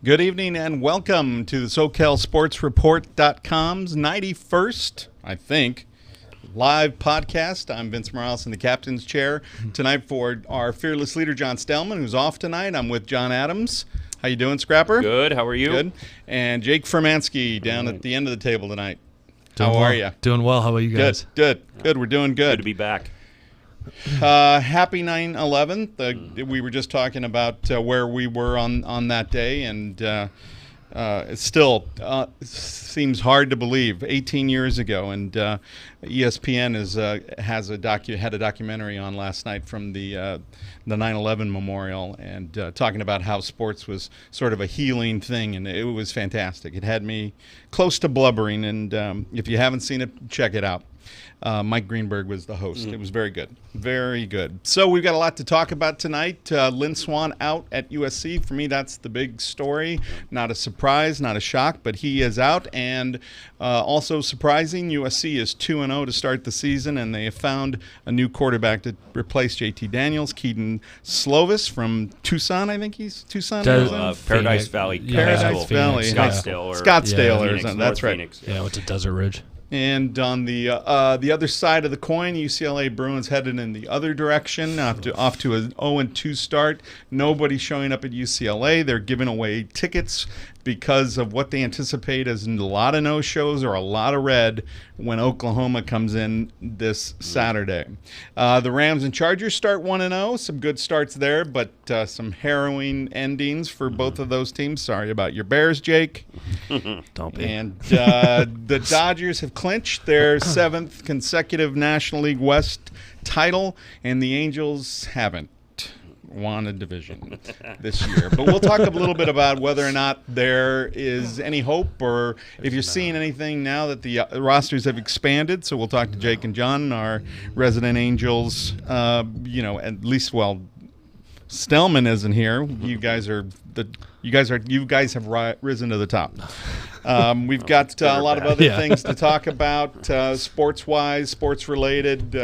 Good evening and welcome to the SoCalSportsReport.com's 91st, I think, live podcast. I'm Vince Morales in the captain's chair tonight for our fearless leader, John Stellman, who's off tonight. I'm with John Adams. How you doing, Scrapper? Good. How are you? Good. And Jake Fermansky down at the end of the table tonight. How are you? Doing well. How about you guys? Good. We're doing good. Good to be back. Happy 9/11. We were just talking about where we were on that day, and it still seems hard to believe. 18 years ago, and ESPN had a documentary on last night from the 9/11 memorial, and talking about how sports was sort of a healing thing, and it was fantastic. It had me close to blubbering, and if you haven't seen it, check it out. Mike Greenberg was the host. It was very good. Very good. So we've got a lot to talk about tonight. Lynn Swann out at USC. For me, that's the big story. Not a surprise, not a shock, but he is out. And also surprising, USC is 2-0 to start the season, and they have found a new quarterback to replace JT Daniels, Keaton Slovis from Tucson, I think he's Tucson. Paradise Valley. Paradise Valley. Scottsdale, Arizona. That's right. Phoenix. Yeah, I went to Desert Ridge. And on the other side of the coin, UCLA Bruins headed in the other direction, off to an 0-2 start. Nobody showing up at UCLA. They're giving away tickets because of what they anticipate as a lot of no-shows or a lot of red when Oklahoma comes in this Saturday. The Rams and Chargers start 1-0. Some good starts there, but some harrowing endings for both of those teams. Sorry about your Bears, Jake. Don't be. And the Dodgers have clinched their 7th consecutive National League West title, and the Angels haven't won a division this year. But we'll talk a little bit about whether or not there is any hope, or if you're seeing anything now that the rosters have expanded. So we'll talk to Jake and John, our resident Angels. At least, Stellman isn't here. You guys have risen to the top. We've got a lot of other things to talk about, sports-wise, sports-related.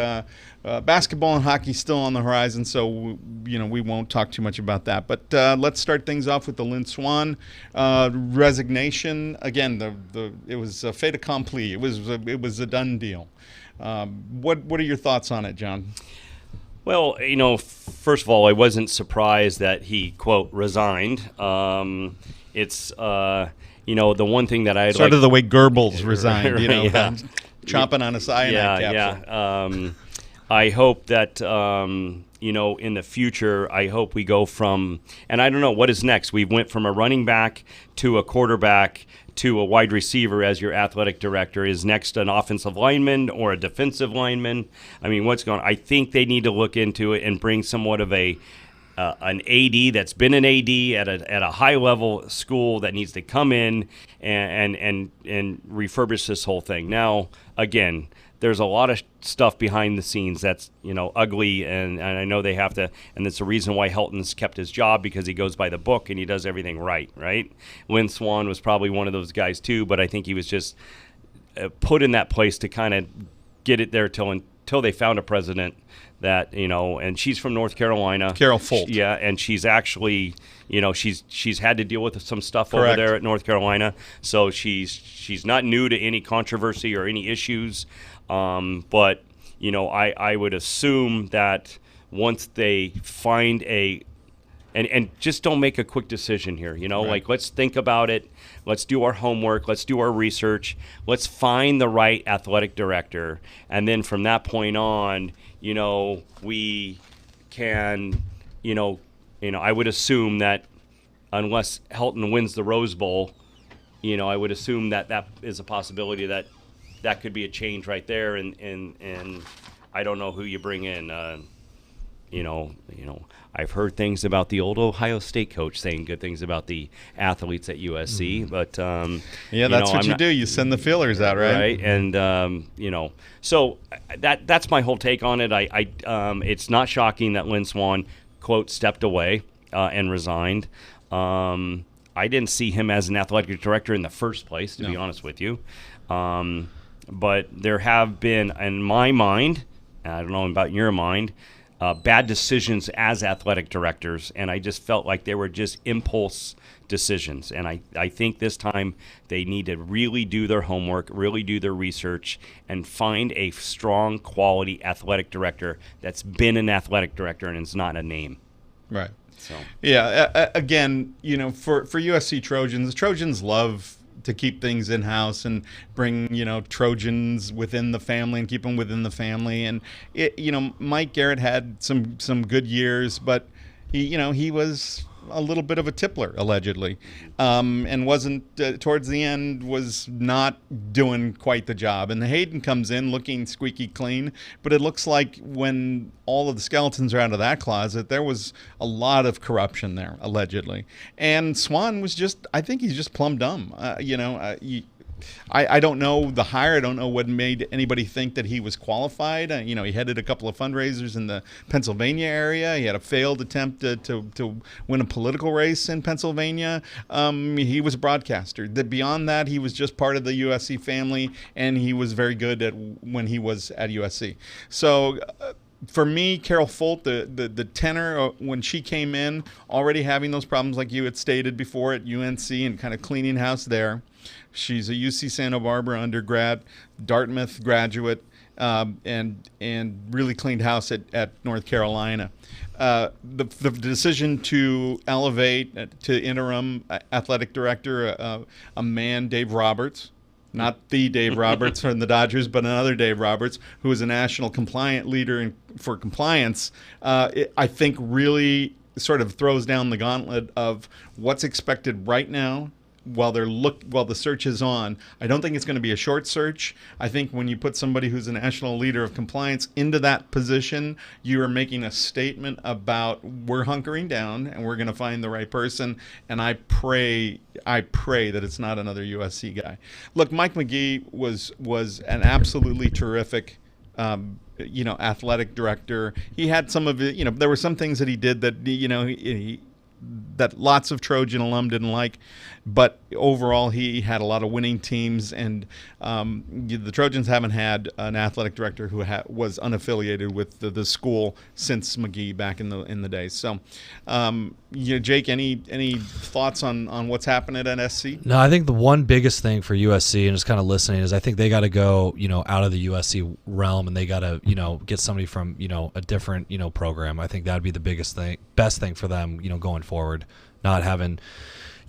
Basketball and hockey still on the horizon, so we won't talk too much about that. But let's start things off with the Lynn Swann resignation. Again, it was a fait accompli. It was a done deal. What are your thoughts on it, John? Well, first of all, I wasn't surprised that he, quote, resigned. It's, the one thing that I sort of the way Goebbels resigned, yeah. Chomping on a cyanide capsule. Yeah. I hope that, in the future, I hope we go from, and I don't know, what is next? We went from a running back to a quarterback to a wide receiver as your athletic director. Is next an offensive lineman or a defensive lineman? I mean, what's going on? I think they need to look into it and bring somewhat of an AD that's been an AD at a high level school that needs to come in and refurbish this whole thing. Now, again, there's a lot of stuff behind the scenes that's ugly, and I know they have to, and it's the reason why Helton's kept his job, because he goes by the book and he does everything right. Lynn Swann was probably one of those guys too, but I think he was just put in that place to kind of get it there until they found a president that and she's from North Carolina, Carol Folt. And she's actually she's had to deal with some stuff Correct. over there at North Carolina, so she's not new to any controversy or any issues. But I would assume that once they find and just don't make a quick decision here, Right. let's think about it. Let's do our homework. Let's do our research. Let's find the right athletic director. And then from that point on, we can, I would assume that unless Helton wins the Rose Bowl, I would assume that is a possibility that could be a change right there. And I don't know who you bring in. I've heard things about the old Ohio State coach saying good things about the athletes at USC, but that's what you do. You send the feelers out, right? Right, and so that's my whole take on it. I it's not shocking that Lynn Swann, quote, stepped away and resigned. I didn't see him as an athletic director in the first place, to be honest with you. But there have been, in my mind, I don't know about your mind, bad decisions as athletic directors, and I just felt like they were just impulse decisions. And I think this time they need to really do their homework, really do their research, and find a strong, quality athletic director that's been an athletic director and is not a name. Right. So Yeah. Again, for USC Trojans, Trojans love to keep things in house and bring Trojans within the family and keep them within the family. And Mike Garrett had some good years, but he was a little bit of a tippler allegedly, and wasn't towards the end was not doing quite the job. And the Hayden comes in looking squeaky clean, but it looks like when all of the skeletons are out of that closet, there was a lot of corruption there allegedly. And Swan was I think he's just plumb dumb. I don't know the hire. I don't know what made anybody think that he was qualified. He headed a couple of fundraisers in the Pennsylvania area. He had a failed attempt to win a political race in Pennsylvania. He was a broadcaster. Beyond that, he was just part of the USC family, and he was very good when he was at USC. So for me, Carol Folt, the tenor, when she came in, already having those problems like you had stated before at UNC and kind of cleaning house there. She's a UC Santa Barbara undergrad, Dartmouth graduate, and really cleaned house at North Carolina. The decision to elevate to interim athletic director a man, Dave Roberts, not the Dave Roberts from the Dodgers, but another Dave Roberts, who is a national compliant leader for compliance, I think really sort of throws down the gauntlet of what's expected right now while the search is on. I don't think it's going to be a short search. I think when you put somebody who's a national leader of compliance into that position, you are making a statement about we're hunkering down and we're going to find the right person. And I pray that it's not another USC guy. Look, Mike McGee was an absolutely terrific athletic director. He had some of it, there were some things that he did that that lots of Trojan alum didn't like, but overall he had a lot of winning teams, and the Trojans haven't had an athletic director who was unaffiliated with the school since McGee back in the day. So, Jake, any thoughts on what's happened at NSC? No, I think the one biggest thing for USC, and just kind of listening, is I think they got to go out of the USC realm, and they got to get somebody from a different program. I think that'd be the best thing for them going forward. Not having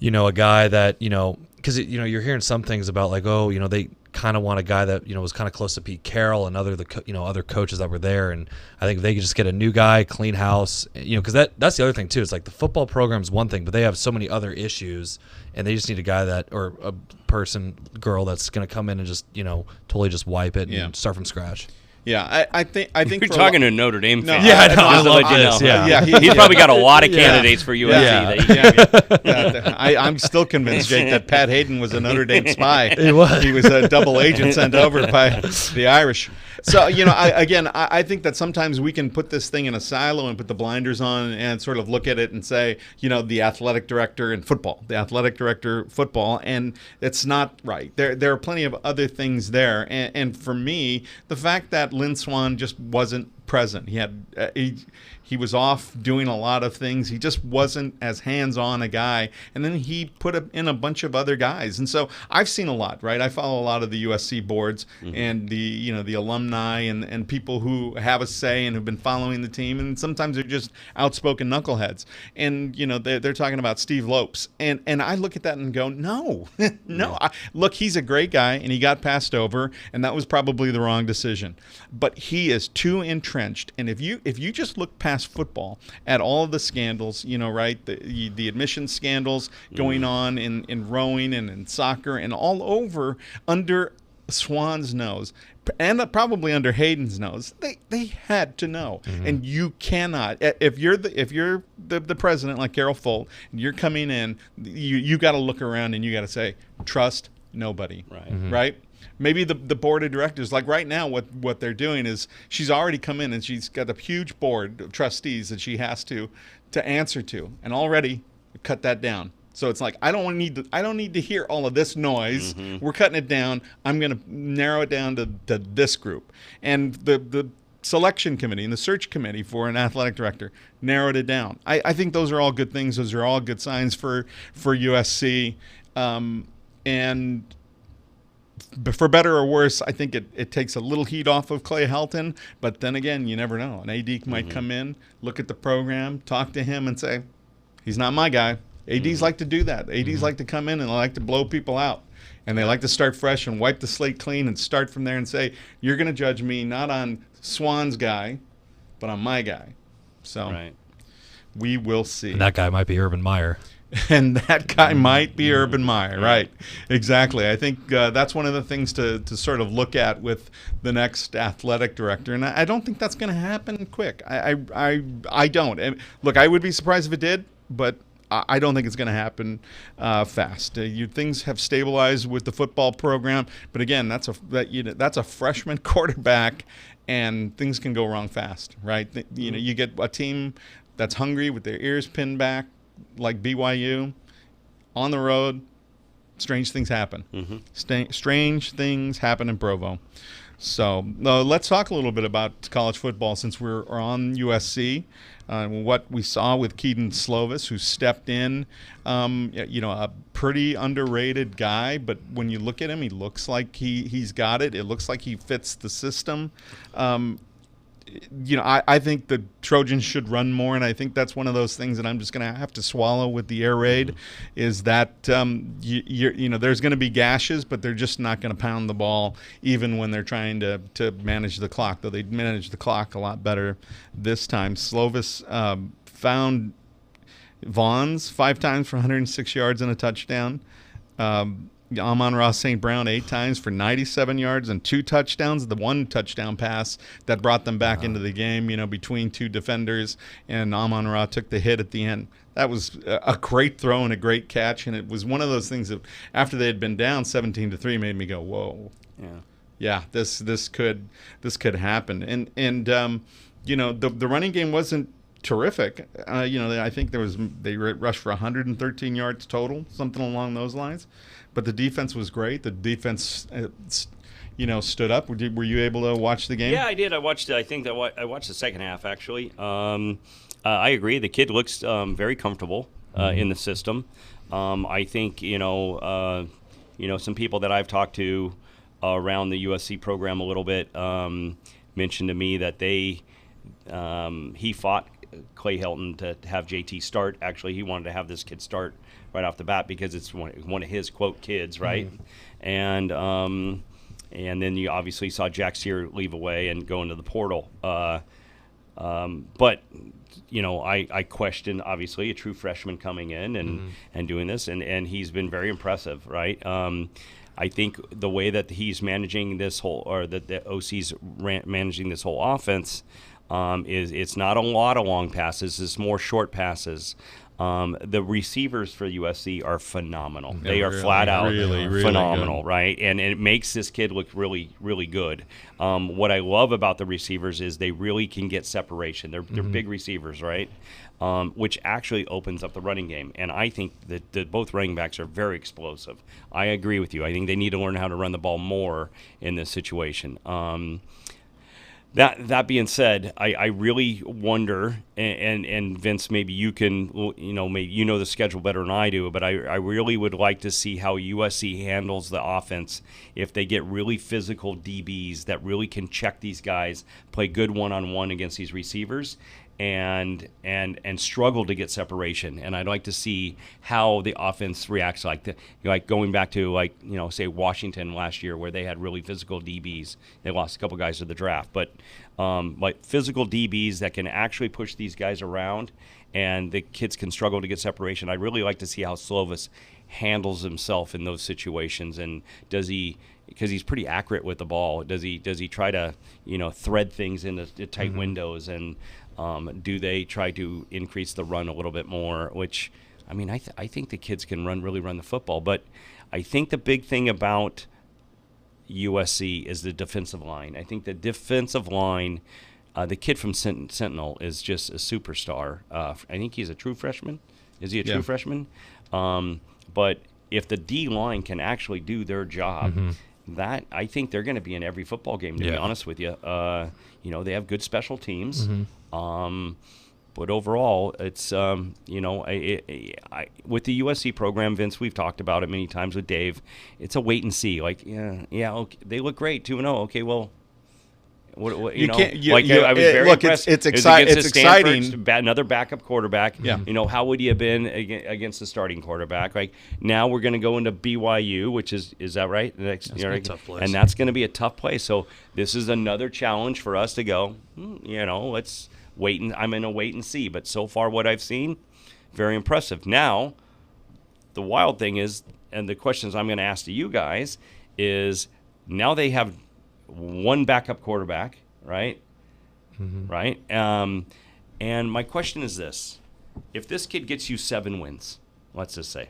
a guy that because you're hearing some things about like, oh, they kind of want a guy that was kind of close to Pete Carroll and other coaches that were there, and I think if they could just get a new guy, clean house, because that's the other thing too. It's like the football program's one thing, but they have so many other issues, and they just need a guy or a girl that's going to come in and just totally just wipe it and start from scratch. Yeah, I think you're talking to a Notre Dame fan. Yeah, I know. I love this. Yeah, he's probably got a lot of candidates for USC. I'm still convinced, Jake, that Pat Hayden was a Notre Dame spy. He was. He was a double agent sent over by the Irish. So, I think that sometimes we can put this thing in a silo and put the blinders on and sort of look at it and say, the athletic director in football, and it's not right. There are plenty of other things there. And for me, the fact that Lynn Swan just wasn't present. He was off doing a lot of things. He just wasn't as hands-on a guy. And then he put in a bunch of other guys. And so I've seen a lot, right? I follow a lot of the USC boards and the alumni and people who have a say and who've been following the team. And sometimes they're just outspoken knuckleheads. And, they're talking about Steve Lopes. And I look at that and go, no. Look, he's a great guy, and he got passed over, and that was probably the wrong decision. But he is too entrenched. And if you just look past football at all of the scandals, right, the admission scandals going on in rowing and in soccer and all over under Swan's nose and probably under Hayden's nose, they had to know. And you cannot, if you're the president like Carol Folt and you're coming in, you got to look around and you got to say, trust nobody, right? Maybe the board of directors, like right now, what they're doing is she's already come in and she's got a huge board of trustees that she has to answer to, and already cut that down. So it's like I don't need to hear all of this noise. We're cutting it down. I'm going to narrow it down to this group, and the selection committee and the search committee for an athletic director narrowed it down. I think those are all good things. Those are all good signs for USC. And for better or worse, I think it takes a little heat off of Clay Helton. But then again, you never know. An AD might come in, look at the program, talk to him, and say, he's not my guy. ADs like to do that. ADs like to come in and like to blow people out. And they like to start fresh and wipe the slate clean and start from there and say, you're going to judge me not on Swan's guy, but on my guy. So we will see. And that guy might be Urban Meyer. And that guy might be Urban Meyer, right? Exactly. I think that's one of the things to sort of look at with the next athletic director, and I don't think that's going to happen quick. I don't. And look, I would be surprised if it did, but I don't think it's going to happen fast. Things have stabilized with the football program, but again, that's a freshman quarterback, and things can go wrong fast, right? You get a team that's hungry with their ears pinned back, like BYU, on the road, strange things happen. Strange things happen in Provo. So let's talk a little bit about college football since we're on USC. What we saw with Keaton Slovis, who stepped in, a pretty underrated guy, but when you look at him, he looks like he's got it. It looks like he fits the system. I think the Trojans should run more, and I think that's one of those things that I'm just going to have to swallow with the air raid, is that there's going to be gashes, but they're just not going to pound the ball even when they're trying to manage the clock, though they manage the clock a lot better this time. Slovis found Vaughns 5 times for 106 yards and a touchdown. Amon-Ra St. Brown 8 times for 97 yards and 2 touchdowns. The 1 touchdown pass that brought them back into the game, between 2 defenders, and Amon-Ra took the hit at the end. That was a great throw and a great catch, and it was one of those things that after they had been down 17-3 made me go, whoa. Yeah, this could happen. And the running game wasn't terrific. I think they rushed for 113 yards total, something along those lines. But the defense was great. The defense, stood up. Were you able to watch the game? Yeah, I did. I watched. I think that I watched the second half actually. I agree. The kid looks very comfortable in the system. I think some people that I've talked to around the USC program a little bit mentioned to me that he fought Clay Helton to have JT start. Actually, he wanted to have this kid start right off the bat because it's one of his quote kids, right? And then you obviously saw Jack Sear leave away and go into the portal. But I question obviously a true freshman coming in and doing this, and he's been very impressive, right? I think the way that he's managing this whole, or that the OC's managing this whole offense, is it's not a lot of long passes, it's more short passes. The receivers for USC are phenomenal. They are flat out really phenomenal, good. Right? And it makes this kid look really, really good. What I love about the receivers is they really can get separation. They're big receivers, right? Which actually opens up the running game. And I think that both running backs are very explosive. I agree with you. I think they need to learn how to run the ball more in this situation. That being said, I really wonder, and Vince, maybe you can, maybe the schedule better than I do, but I really would like to see how USC handles the offense if they get really physical DBs that really can check these guys, play good one-on-one against these receivers, and struggle to get separation. And I'd like to see how the offense reacts, like going back to say Washington last year, where they had really physical DBs. They lost a couple guys to the draft, but physical DBs that can actually push these guys around, and the kids can struggle to get separation. I'd really like to see how Slovis handles himself in those situations, and does he? Because he's pretty accurate with the ball. Does he try to thread things into tight windows, and do they try to increase the run a little bit more? Which, I think the kids can really run the football. But I think the big thing about USC is the defensive line. I think the defensive line, the kid from Sentinel is just a superstar. I think he's a true freshman. Is he a true freshman? But if the D line can actually do their job, that I think they're going to be in every football game, to be honest with you. They have good special teams. But overall, it's, with the USC program, Vince, we've talked about it many times with Dave. It's a wait and see. Like, okay, they look great, 2-0. Okay, well, what I was very impressed. It's exciting. It's exciting. Another backup quarterback. Yeah. How would he have been against the starting quarterback? Like, now we're going to go into BYU, which is that right? That's a tough place. And that's going to be a tough place. So this is another challenge for us to go, let's wait. I'm in a wait and see. But so far what I've seen, very impressive. Now, the wild thing is, and the questions I'm going to ask to you guys is, now they have one backup quarterback, right? Right? And my question is this. If this kid gets you 7 wins, let's just say,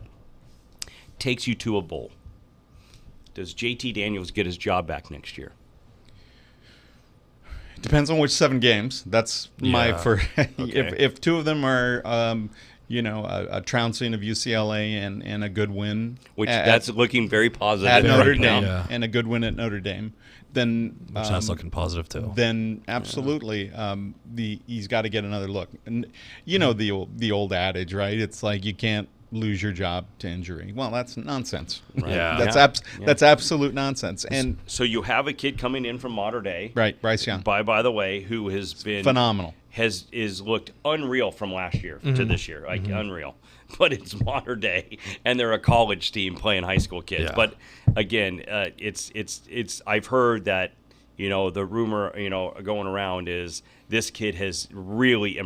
takes you to a bowl, does JT Daniels get his job back next year? Depends on which 7 games. That's Okay. If 2 of them are a trouncing of UCLA and a good win, Which that's looking very positive at Notre right Dame, now. and a good win at Notre Dame, then that's looking positive too. Then absolutely, he's got to get another look. And the old adage, right? It's like you can't lose your job to injury. Well, that's nonsense. Right. Yeah. That's absolute nonsense. And so you have a kid coming in from Mater Dei, right, Bryce Young, by the way, who has been phenomenal. Is looked unreal from last year to this year, like unreal. But it's Mater Dei, and they're a college team playing high school kids. Yeah. But again, it's. I've heard that the rumor going around is this kid has really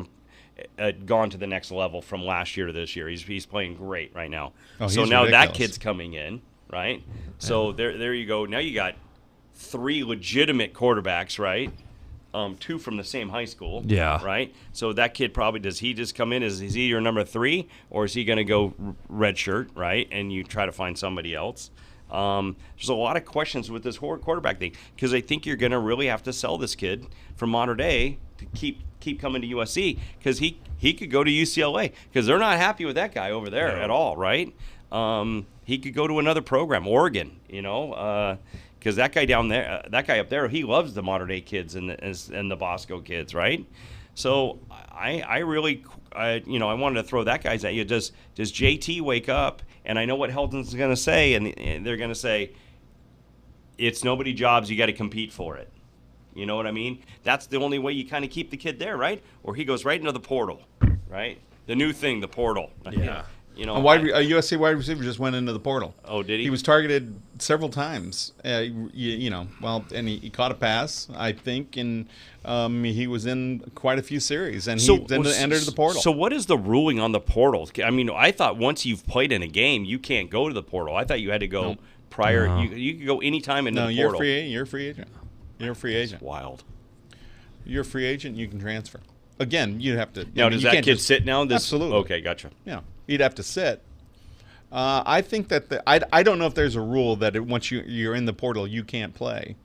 gone to the next level from last year to this year. He's playing great right now. Oh, so he's now ridiculous. that kid's coming in, right? So there you go. Now you got 3 legitimate quarterbacks, right? 2 from the same high school. Yeah. Right? So that kid probably, does he just come in? Is he your number 3? Or is he going to go red shirt, right? And you try to find somebody else? There's a lot of questions with this quarterback thing, because I think you're going to really have to sell this kid from Mater Dei to keep coming to USC, because he could go to UCLA, because they're not happy with that guy over there at all, right? He could go to another program, Oregon, because that guy down there, that guy up there, he loves the Mater Dei kids and the Bosco kids, right? So I really, I wanted to throw that guys at you. Does JT wake up? And I know what Helton's going to say, and they're going to say, it's nobody jobs, you got to compete for it. You know what I mean? That's the only way you kind of keep the kid there, right? Or he goes right into the portal, right? The new thing, the portal. Yeah. A USC wide receiver just went into the portal. Oh, did he? He was targeted several times. And he caught a pass, I think, and he was in quite a few series, and he then entered the portal. So what is the ruling on the portal? I mean, I thought once you've played in a game, you can't go to the portal. I thought you had to go prior. No. You could go anytime into the portal. You're a free agent. You're a free agent. That's wild. You're a free agent. You can transfer. Again, you'd have to. Now, does that kid sit now? Absolutely. Okay, gotcha. Yeah, he'd have to sit. I think that I don't know if there's a rule that once you're in the portal, you can't play.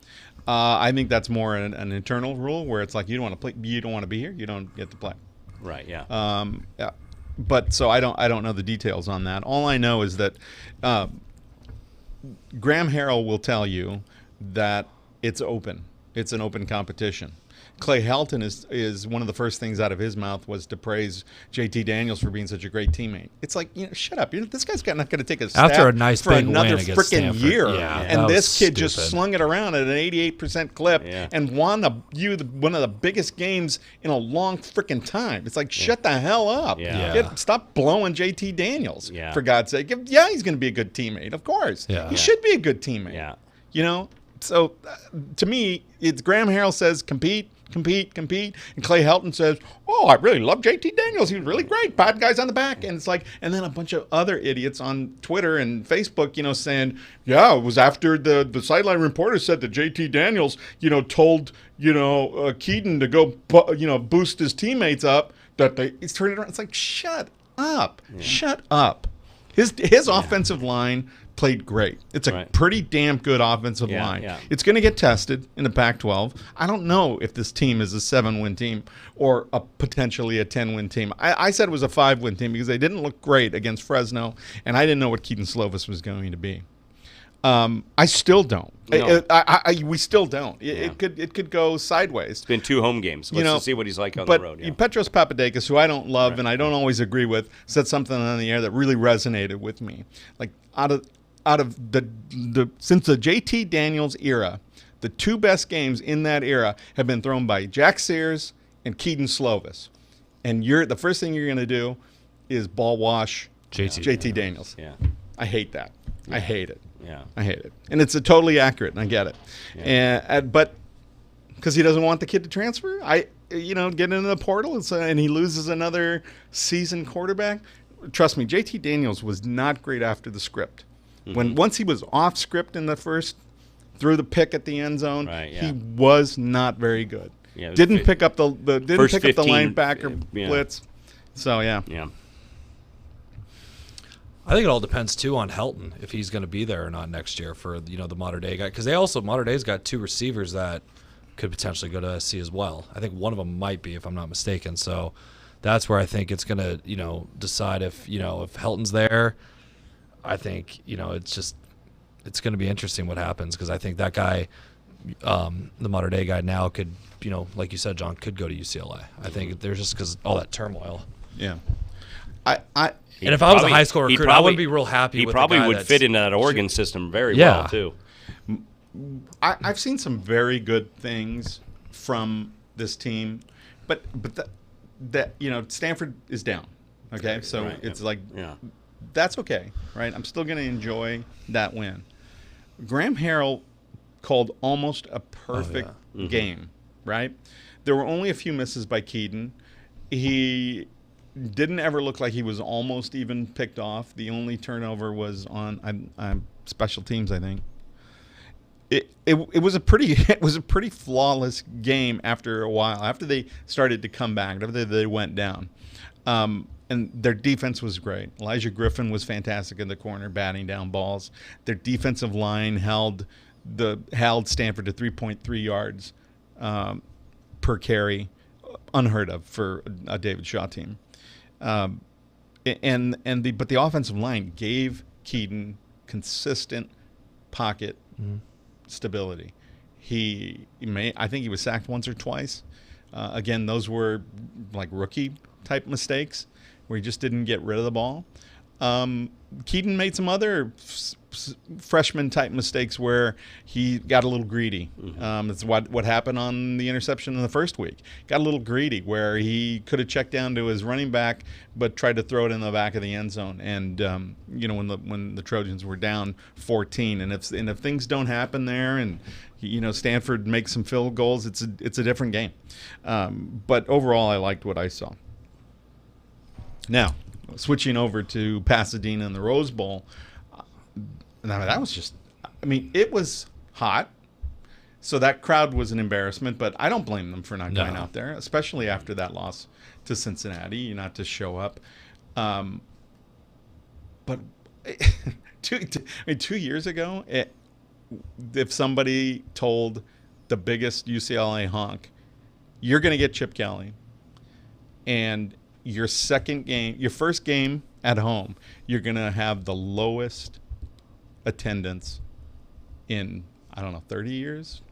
I think that's more an internal rule where it's like you don't want to play, you don't want to be here, you don't get to play. Right. Yeah. Yeah. But so I don't know the details on that. All I know is that Graham Harrell will tell you that it's open. It's an open competition. Clay Helton is one of the first things out of his mouth was to praise JT Daniels for being such a great teammate. It's like, shut up. This guy's not going to take a snap after a nice for big another win against freaking Stanford. year. Yeah, and this kid stupid. just slung it around at an 88% clip and won one of the biggest games in a long freaking time. It's like, shut the hell up. Stop blowing JT Daniels, for God's sake. Yeah, he's going to be a good teammate. Of course. Yeah. He should be a good teammate. Yeah. So to me, it's Graham Harrell says compete, and Clay Helton says, "Oh, I really love JT Daniels. He was really great. Pat guys on the back." And it's like, and then a bunch of other idiots on Twitter and Facebook, saying, "Yeah, it was after the sideline reporter said that JT Daniels, told Keaton to go, boost his teammates up that he's turning it around." It's like, shut up, shut up. His offensive line played great. It's a pretty damn good offensive line. Yeah. It's going to get tested in the Pac-12. I don't know if this team is a 7-win team or potentially a 10-win team. I said it was a 5-win team because they didn't look great against Fresno, and I didn't know what Keaton Slovis was going to be. I still don't. No. We still don't. It could go sideways. It's been 2 home games. Let's just see what he's like on the road. Yeah. Petros Papadakis, who I don't love and I don't always agree with, said something on the air that really resonated with me. Like out of the since the JT Daniels era, the 2 best games in that era have been thrown by Jack Sears and Keaton Slovis. And the first thing you're going to do is ball wash JT Daniels. Yeah. I hate that. I hate it. Yeah. I hate it. And it's totally accurate, and I get it. Yeah. But because he doesn't want the kid to transfer, get into the portal, and he loses another seasoned quarterback. Trust me, JT Daniels was not great after the script. Once he was off script in the first, threw the pick at the end zone, he was not very good. Yeah, didn't pick up the linebacker blitz. So yeah. I think it all depends too on Helton, if he's going to be there or not next year for the Mater Dei guy, because Mater Dei's got 2 receivers that could potentially go to SC as well. I think one of them might be, if I'm not mistaken. So that's where I think it's going to decide if Helton's there. I think it's going to be interesting what happens, because I think that guy, the Mater Dei guy now could, like you said, John, could go to UCLA. I think there's just because all that turmoil. Yeah. And if I was a high school recruit, I wouldn't be real happy with He probably would fit into that Oregon system very well, too. I've seen some very good things from this team, but Stanford is down. Okay, so it's that's okay, right? I'm still going to enjoy that win. Graham Harrell called almost a perfect game, right? There were only a few misses by Keaton. He didn't ever look like he was almost even picked off. The only turnover was on special teams, I think. It was a pretty flawless game after a while. After they started to come back, after they went down, and their defense was great. Elijah Griffin was fantastic in the corner, batting down balls. Their defensive line held Stanford to 3.3 yards per carry, unheard of for a David Shaw team. But the offensive line gave consistent pocket stability. I think he was sacked once or twice. Again, those were like rookie type mistakes where he just didn't get rid of the ball. Keaton made some other freshman type mistakes where he got a little greedy. It's what happened on the interception in the first week. Got a little greedy where he could have checked down to his running back but tried to throw it in the back of the end zone. And when the Trojans were down 14, and if things don't happen there, and Stanford makes some field goals, it's a different game. But overall, I liked what I saw. Now, switching over to Pasadena and the Rose Bowl, that was just, it was hot. So that crowd was an embarrassment, but I don't blame them for not going out there, especially after that loss to Cincinnati, not to show up. But 2 years ago, if somebody told the biggest UCLA honk, you're going to get Chip Kelly, and your first game at home, you're going to have the lowest attendance in, 30 years?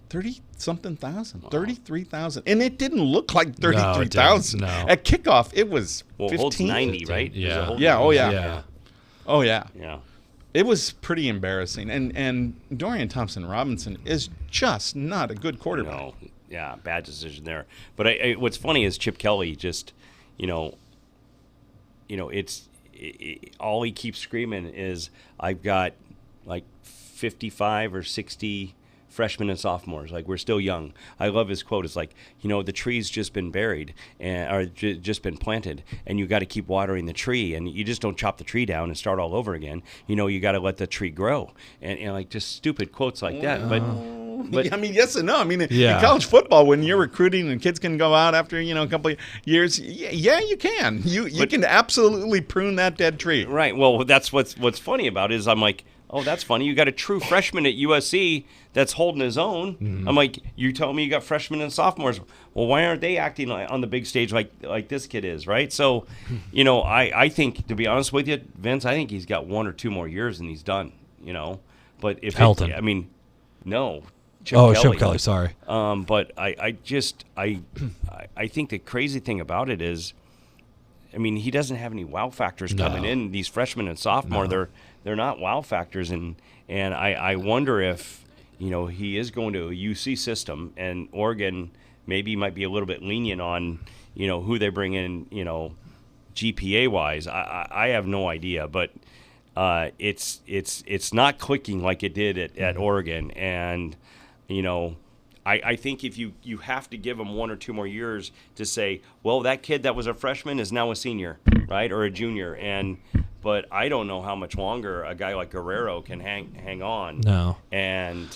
30-something thousand, 33,000. And it didn't look like 33,000. No. At kickoff, it was 15. Holds 90, right? Yeah. Yeah, oh yeah. Yeah. Oh yeah. Yeah. It was pretty embarrassing. And Dorian Thompson-Robinson is just not a good quarterback. No. Yeah, bad decision there. But what's funny is Chip Kelly just, all he keeps screaming is, I've got like 55 or 60 freshmen and sophomores. Like, we're still young. I love his quote. It's like, the tree's just been buried or just been planted, and you got to keep watering the tree, and you just don't chop the tree down and start all over again. You got to let the tree grow, and like just stupid quotes like that. But yes and no. In college football, when you're recruiting and kids can go out after a couple of years, you can. You can absolutely prune that dead tree. Right. Well, that's what's funny about it is I'm like, oh, that's funny. You got a true freshman at USC that's holding his own. Mm-hmm. I'm like, you telling me you got freshmen and sophomores? Well, why aren't they acting on the big stage like this kid is, right? So, I think, to be honest with you, Vince, I think he's got 1 or 2 more years and he's done. you know. But if Helton. I mean, no. Chip Oh, Kelly. Chip Kelly. Sorry. But I think the crazy thing about it is, I mean, he doesn't have any wow factors coming in. These freshmen and sophomore, they're not wow factors, and I wonder if, you know, he is going to a UC system, and Oregon maybe might be a little bit lenient on, you know, who they bring in, you know, GPA wise. I have no idea, but it's not clicking like it did at Oregon, and you know, I think if you have to give them 1 or 2 more years to say, well, that kid that was a freshman is now a senior, right, or a junior, but I don't know how much longer a guy like Guerrero can hang on. No. And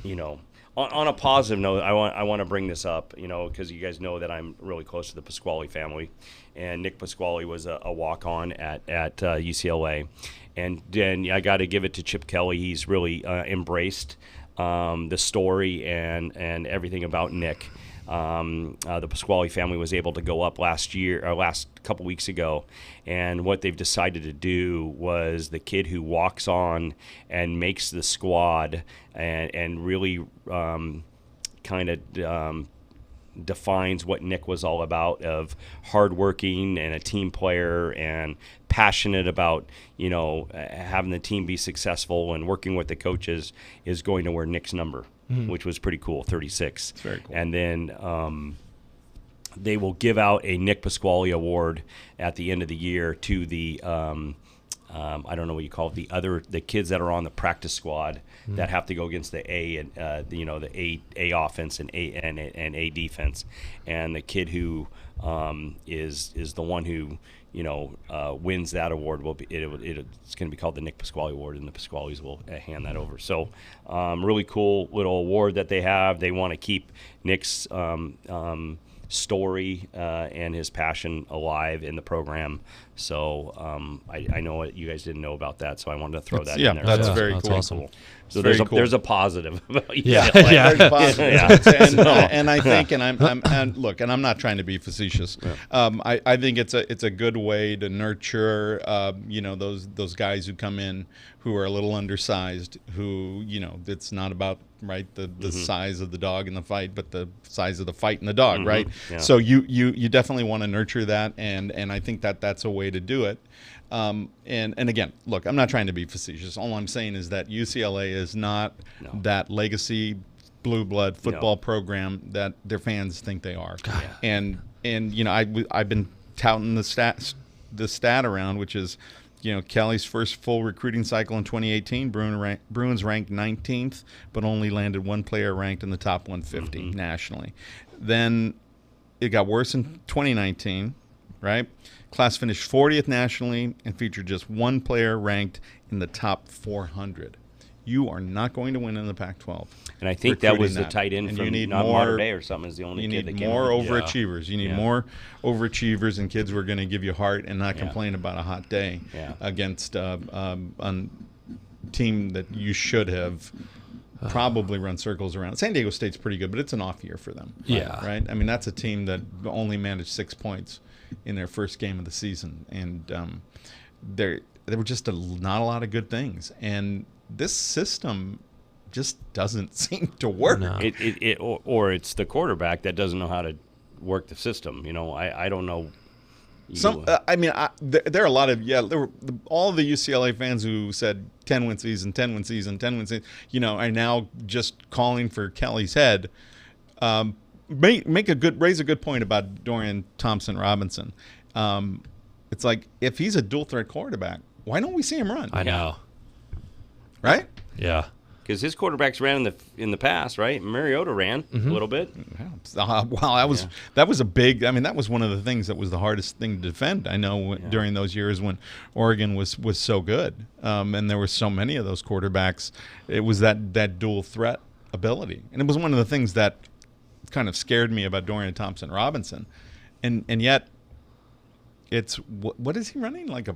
you know, on a positive note, I want to bring this up, you know, because you guys know that I'm really close to the Pasquale family, and Nick Pasquale was a walk-on at UCLA, and then I got to give it to Chip Kelly. He's really embraced the story and everything about Nick. The Pasquale family was able to go up last couple weeks ago, and what they've decided to do was the kid who walks on and makes the squad and really kind of defines what Nick was all about, of hardworking and a team player and passionate about, you know, having the team be successful and working with the coaches, is going to wear Nick's number, which was pretty cool, 36. It's very cool. And then they will give out a Nick Pasquale award at the end of the year to the I don't know what you call it, the kids that are on the practice squad that have to go against the A and the A offense and A defense, and the kid who is the one who, you know, wins that award will be it's going to be called the Nick Pasquale Award, and the Pasquales will hand that over. So really cool little award that they have. They want to keep Nick's story and his passion alive in the program. So I know you guys didn't know about that, so I wanted to throw that in there. That's So very that's cool. awesome. So Very there's cool. there's a positive about Yeah. UCLA. Yeah. There's positives. Yeah. And I think, and look, and I'm not trying to be facetious. I think it's a good way to nurture, you know, those guys who come in who are a little undersized, who, you know, it's not about, right, the size of the dog in the fight, but the size of the fight in the dog, right? Yeah. So you definitely want to nurture that, and I think that's a way to do it. And again, look, I'm not trying to be facetious. All I'm saying is that UCLA is not that legacy blue blood football program that their fans think they are. And you know, I've been touting the stat around, which is, you know, Kelly's first full recruiting cycle in 2018, Bruins ranked 19th, but only landed one player ranked in the top 150 nationally. Then it got worse in 2019, right? Class finished 40th nationally and featured just one player ranked in the top 400. You are not going to win in the Pac-12. And I think that was the that. tight end And from you need Mater Day or something is the only You kid that need came more in. overachievers. You need more overachievers and kids who are going to give you heart and not complain about a hot day against a team that you should have probably run circles around. San Diego State's pretty good, but it's an off year for them. Yeah. Right? I mean, that's a team that only managed 6 points in their first game of the season. And there were just not a lot of good things. And this system just doesn't seem to work. No. Or it's the quarterback that doesn't know how to work the system. You know, I don't know. I mean, there are a lot of there were all the UCLA fans who said 10-win season, 10-win season, 10-win season. You know, are now just calling for Kelly's head. Raise a good point about Dorian Thompson-Robinson. It's like, if he's a dual threat quarterback, why don't we see him run? I know. Right? Yeah. Because his quarterbacks ran in the past, right? Mariota ran a little bit. Wow, that was a big. I mean, that was one of the things that was the hardest thing to defend. I know during those years when Oregon was so good, and there were so many of those quarterbacks. It was that dual threat ability, and it was one of the things that kind of scared me about Dorian Thompson-Robinson, and yet it's what is he running, like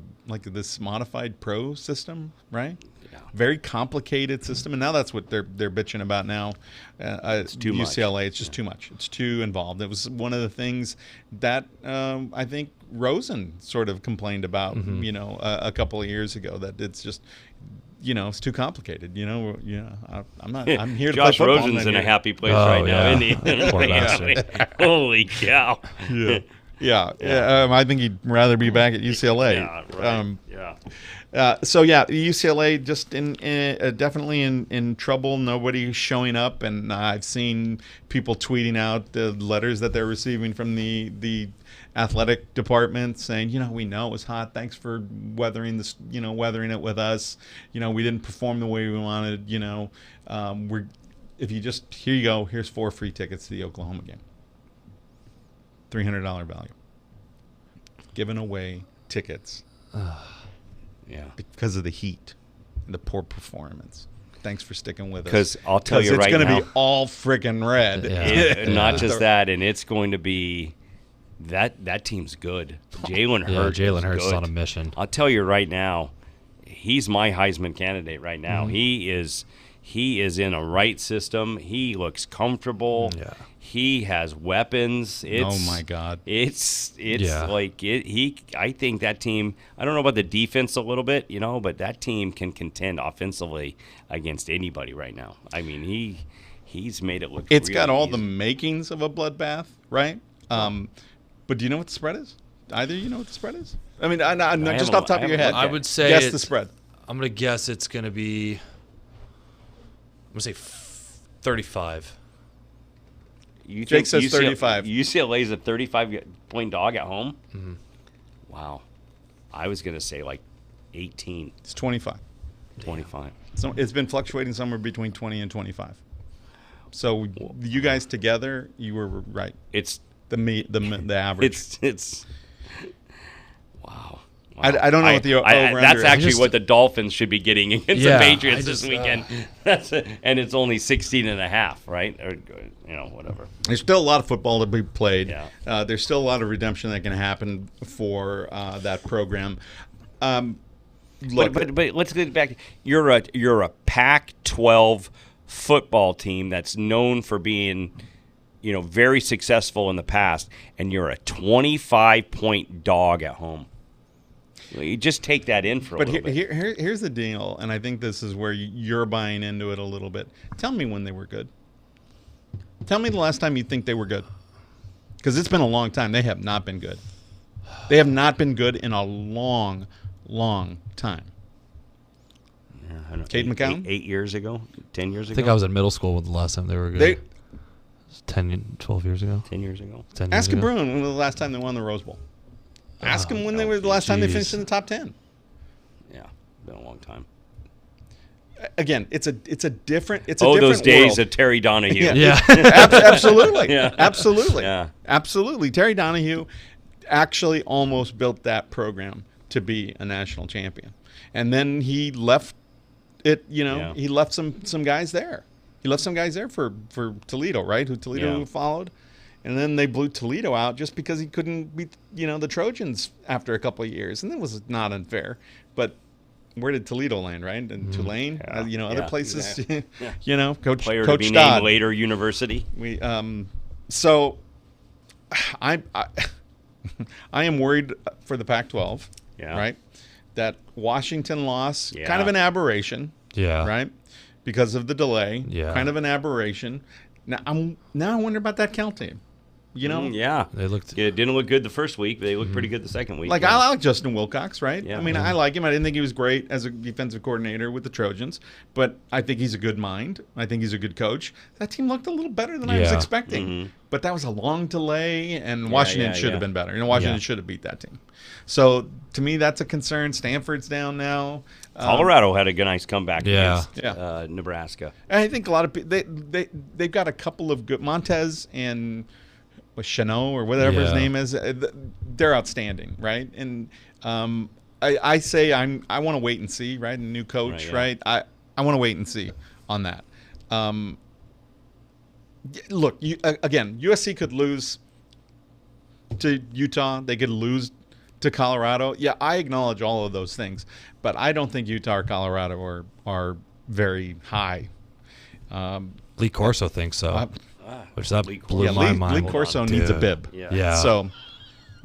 this modified pro system, right? Yeah. Very complicated system, and now that's what they're bitching about now. It's too UCLA, much. it's just too much. It's too involved. It was one of the things that I think Rosen sort of complained about, a couple of years ago, that it's just, it's too complicated. I'm not. I'm here to play Josh football. Rosen's in a happy place Oh, right now, yeah. isn't he? Poor bastard. Holy cow! Yeah. I think he'd rather be back at UCLA. Yeah, right. UCLA just definitely in trouble. Nobody's showing up, and I've seen people tweeting out the letters that they're receiving from the athletic department saying, we know it was hot. Thanks for weathering this, weathering it with us. We didn't perform the way we wanted. If you just, here you go. Here's 4 free tickets to the Oklahoma game. $300 value. Giving away tickets. Yeah. Because of the heat and the poor performance. Thanks for sticking with us. Because I'll tell you right now, it's going to be all freaking red. Yeah. Not just that, and it's going to be that team's good. Jalen Hurts. Jalen Hurts is good. on a mission. I'll tell you right now, he's my Heisman candidate right now. Mm-hmm. He is in a right system. He looks comfortable. Yeah. He has weapons. Oh my God! It's Yeah. like it. I think that team. I don't know about the defense a little bit, but that team can contend offensively against anybody right now. I mean, he's made it look. It's really got all easy. the makings of a bloodbath, right? But do you know what the spread is? Either you know what the spread is? I mean, just off the top of your head. I would say guess the spread. I'm going to guess it's going to be, I'm going to say 35. You Jake think says 35. UCLA's a 35-point dog at home? Mm-hmm. Wow. I was going to say like 18, It's 25. 25. So it's been fluctuating somewhere between 20 and 25. So you guys together, you were right. It's The average. it's wow. I don't know what the over-under that's is. actually what the Dolphins should be getting against Yeah, the Patriots I this just, weekend. And it's only 16.5, right? Or whatever. There's still a lot of football to be played. Yeah. There's still a lot of redemption that can happen for that program. Look, But let's get back. You're a Pac-12 football team that's known for being, very successful in the past, and you're a 25-point dog at home. You just take that in for a little bit. Here's the deal, and I think this is where you're buying into it a little bit. Tell me when they were good. Tell me the last time you think they were good. Because it's been a long time. They have not been good. They have not been good in a long, long time. Yeah, I don't know, Cade McCown? 8 years ago? 10 years ago? I think I was in middle school when the last time they were good. It was 12 years ago. 10 years ago. 10 years Ask ago. Bruin when was the last time they won the Rose Bowl. Ask them when they were the last time they geez. finished in the top 10. Yeah, been a long time. Again, it's a different Those days world. of Terry Donahue. Yeah. Absolutely. Yeah. Absolutely. Yeah. Absolutely. Terry Donahue actually almost built that program to be a national champion. And then he left it, Yeah. he left some guys there. He left some guys there for Toledo, right? Who Toledo Yeah. followed. And then they blew Toledo out just because he couldn't beat, the Trojans after a couple of years. And that was not unfair. But where did Toledo land, right? And Tulane, Yeah. other Yeah. places, Yeah. Coach Player to Coach be Dodd. named later university. So I am worried for the Pac-12, Yeah. right? That Washington loss, Yeah. kind of an aberration, Yeah. right? Because of the delay, Yeah. kind of an aberration. Now I wonder about that Cal team. Yeah. They looked. It didn't look good the first week, but they looked pretty good the second week. Like, yeah. I like Justin Wilcox, right? Yeah. I mean, I like him. I didn't think he was great as a defensive coordinator with the Trojans, but I think he's a good mind. I think he's a good coach. That team looked a little better than I was Yeah. expecting. Mm-hmm. But that was a long delay, and Washington should yeah. have been better. Washington Yeah. should have beat that team. So, to me, that's a concern. Stanford's down now. Colorado had a nice comeback Yeah. against Nebraska. I think a lot of people, they've got a couple of good, Montez and Chanot or whatever his Yeah. name is. They're outstanding, right? And I say I want to wait and see, right? A new coach, Right, right? I want to wait and see on that. Look, again, USC could lose to Utah. They could lose to Colorado. Yeah, I acknowledge all of those things, but I don't think Utah or Colorado are very high. Lee Corso thinks so, which that blew Yeah, my Lee mind. Corso needs a Dude. bib. Yeah. So,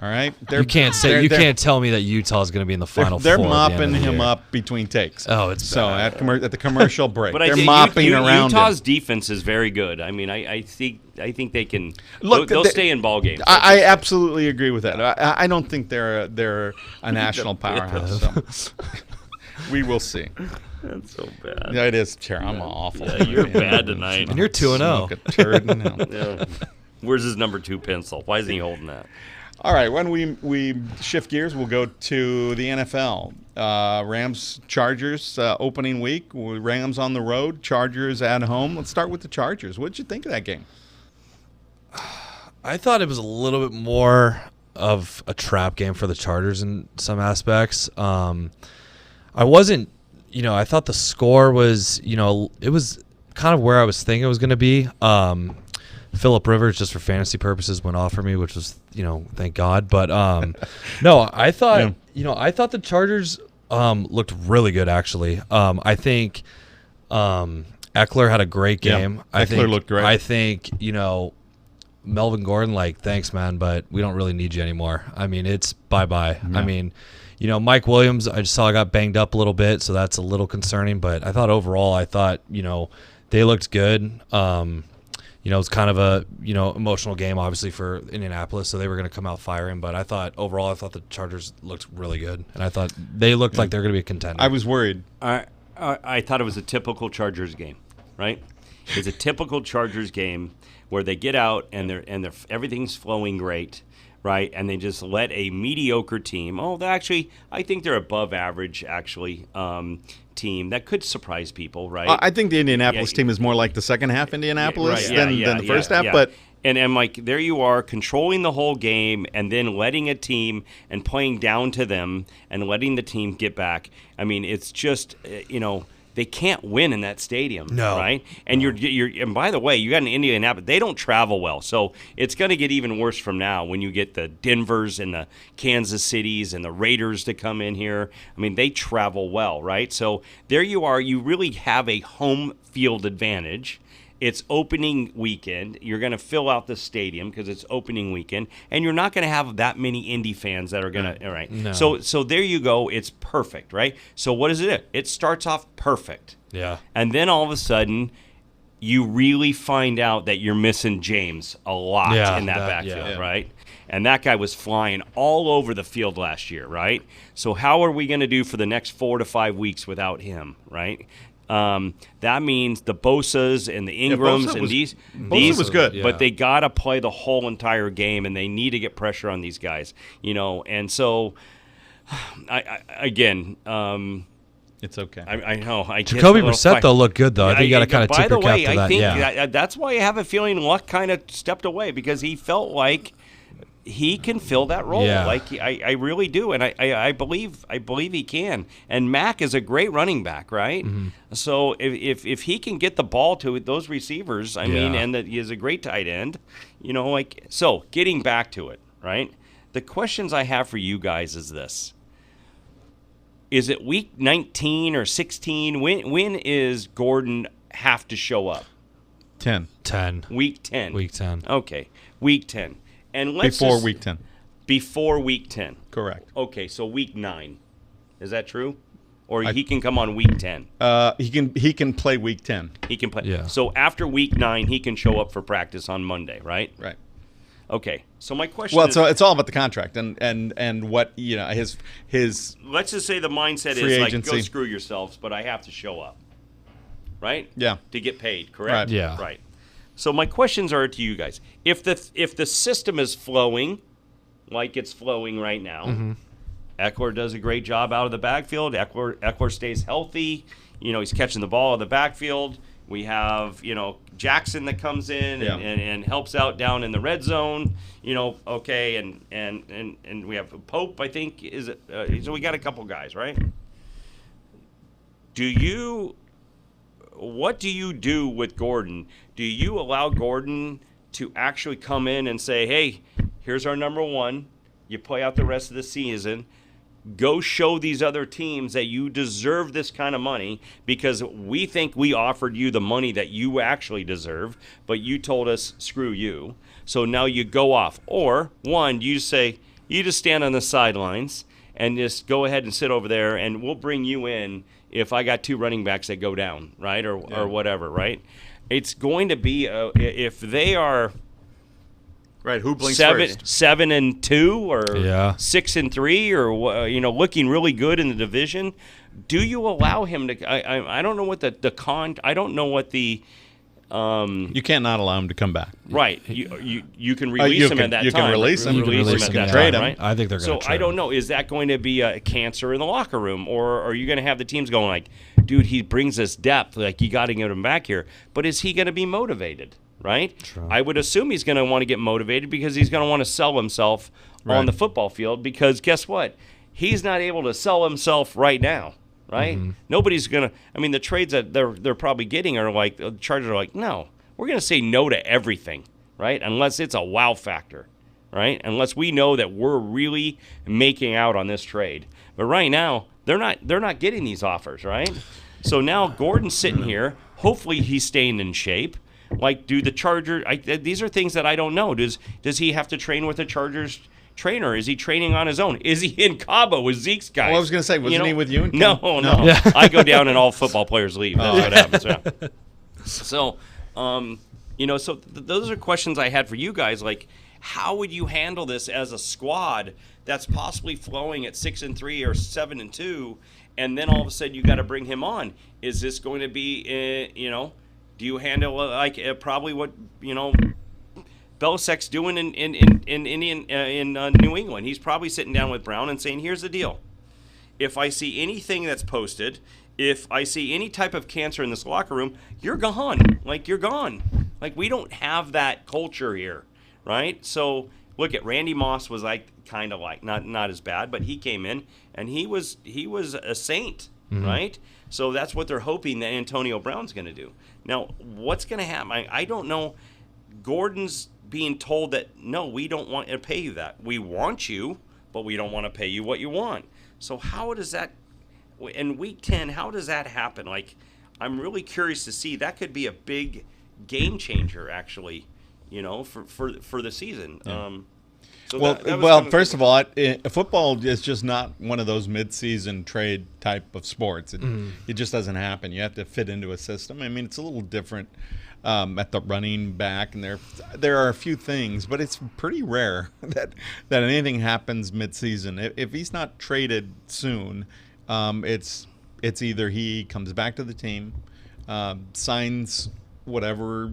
all right. You can't tell me that Utah is going to be in the final They're four. at the end mopping of the him year. up between takes. Oh, it's so bad. at the commercial break. But I they're think mopping around Utah's him. defense is very good. I mean, I think they can. Look, they'll stay in ball games. I absolutely agree with that. I don't think they're a national powerhouse. So. We will see. That's so bad. Yeah, it is. Sure, I'm awful. Yeah, you're bad tonight. And you're 2-0. Smoke a turd in hell. Yeah. Where's his number 2 pencil? Why isn't he holding that? All right, when we shift gears, we'll go to the NFL. Rams Chargers opening week. Rams on the road, Chargers at home. Let's start with the Chargers. What did you think of that game? I thought it was a little bit more of a trap game for the Chargers in some aspects. I wasn't, I thought the score was, it was kind of where I was thinking it was going to be. Phillip Rivers, just for fantasy purposes, went off for me, which was, thank God. But no, I thought, I thought the Chargers looked really good, actually. I think Eckler had a great game. Yeah, Eckler looked great. I think, Melvin Gordon, thanks, man, but we don't really need you anymore. I mean, it's bye-bye. Yeah. I mean, Mike Williams, I just saw got banged up a little bit, so that's a little concerning. But I thought overall, they looked good. It was kind of a, emotional game, obviously, for Indianapolis, so they were going to come out firing. But I thought the Chargers looked really good, and I thought they looked like they're going to be a contender. I was worried. I thought it was a typical Chargers game, right? It's a typical Chargers game where they get out and they're everything's flowing great, right? And they just let a mediocre team. I think they're above average, actually. Team that could surprise people, right? I think the Indianapolis team is more like the second half Indianapolis than the first half. But and there you are controlling the whole game and then letting a team and playing down to them and letting the team get back. I mean, it's just they can't win in that stadium, right? And you're and by the way, you got an Indianapolis. They don't travel well, so it's going to get even worse from now when you get the Denvers and the Kansas Cities and the Raiders to come in here. I mean, they travel well, right? So there you are. You really have a home field advantage. It's opening weekend. You're going to fill out the stadium because it's opening weekend, and you're not going to have that many Indy fans that are going to. All right. No. So there you go. It's perfect, right? So what is it? It starts off perfect. Yeah. And then all of a sudden, you really find out that you're missing James a lot in that backfield, right? And that guy was flying all over the field last year, right? So how are we going to do for the next 4 to 5 weeks without him, right? That means the Bosas and the Ingrams these was good, but they got to play the whole entire game, and they need to get pressure on these guys, And so, it's okay. I know. Jacoby Brissett though looked good though. I think you got to kind of tip your cap to that. I think that's why I have a feeling Luck kind of stepped away because he felt like he can fill that role. Yeah. I really do, and I believe he can. And Mack is a great running back, right? Mm-hmm. So if he can get the ball to those receivers, I mean, and that he is a great tight end, So getting back to it, right? The questions I have for you guys is this: is it week 19 or 16? When is Gordon have to show up? 10. Week 10. Week 10. Okay, week 10. And before week 10. Before week 10. Correct. Okay, so week 9. Is that true? Or he can come on week 10? He can play week 10. He can play. Yeah. So after week 9, he can show up for practice on Monday, right? Right. Okay. So my question is... Well, so it's all about the contract and what, his let's just say the mindset is agency. Go screw yourselves, but I have to show up. Right? Yeah. To get paid, correct? Right. Yeah. Right. So my questions are to you guys. If the system is flowing like it's flowing right now, Eckler does a great job out of the backfield. Eckler stays healthy. He's catching the ball in the backfield. We have, Jackson that comes in and helps out down in the red zone. Okay, and we have Pope, I think, is it? So we got a couple guys, right? What do you do with Gordon? Do you allow Gordon to actually come in and say, hey, here's our number one. You play out the rest of the season. Go show these other teams that you deserve this kind of money because we think we offered you the money that you actually deserve, but you told us, screw you. So now you go off. Or, one, you just stand on the sidelines and just go ahead and sit over there, and we'll bring you in if I got 2 running backs that go down, right, or whatever, right? It's going to be, if they are... Right, who blinks first? 7-2 or Yeah. 6-3 or looking really good in the division. Do you allow him to? I don't know what the con. I don't know what the. You can't not allow him to come back. Right, you can release him at that time. You can release him. Release him at that trade time, him. right? I think they're going to So I don't know. Is that going to be a cancer in the locker room, or are you going to have the teams going like, dude, he brings us depth. Like you got to get him back here. But is he going to be motivated? Right? True. I would assume he's going to want to get motivated because he's going to want to sell himself on the football field because guess what? He's not able to sell himself right now, right? Mm-hmm. Nobody's going to – I mean, the trades that they're probably getting are like – the Chargers are like, no, we're going to say no to everything, right, unless it's a wow factor, right, unless we know that we're really making out on this trade. But right now, they're not getting these offers, right? So now Gordon's sitting here. Hopefully he's staying in shape. Like, do the Chargers? These are things that I don't know. Does he have to train with a Chargers trainer? Is he training on his own? Is he in Cabo with Zeke's guys? Well, I was going to say, wasn't he with you? No. Yeah. I go down and all football players leave. That's what happens. Yeah. So, so those are questions I had for you guys. Like, how would you handle this as a squad that's possibly flowing at 6-3 or 7-2, and then all of a sudden you got to bring him on? Is this going to be, do you handle like probably what Belichick's doing in New England? He's probably sitting down with Brown and saying, "Here's the deal: if I see anything that's posted, if I see any type of cancer in this locker room, you're gone. Like you're gone. Like we don't have that culture here, right?" So look at Randy Moss was like kind of like not as bad, but he came in and he was a saint, right? So that's what they're hoping that Antonio Brown's going to do. Now, what's going to happen? I don't know. Gordon's being told that, no, we don't want to pay you that. We want you, but we don't want to pay you what you want. So how does that, in week 10, how does that happen? Like, I'm really curious to see. That could be a big game changer, actually, for the season. Yeah. So first of all, football is just not one of those mid-season trade type of sports. It just doesn't happen. You have to fit into a system. I mean, it's a little different at the running back, and there are a few things, but it's pretty rare that anything happens mid-season. If he's not traded soon, it's either he comes back to the team, signs whatever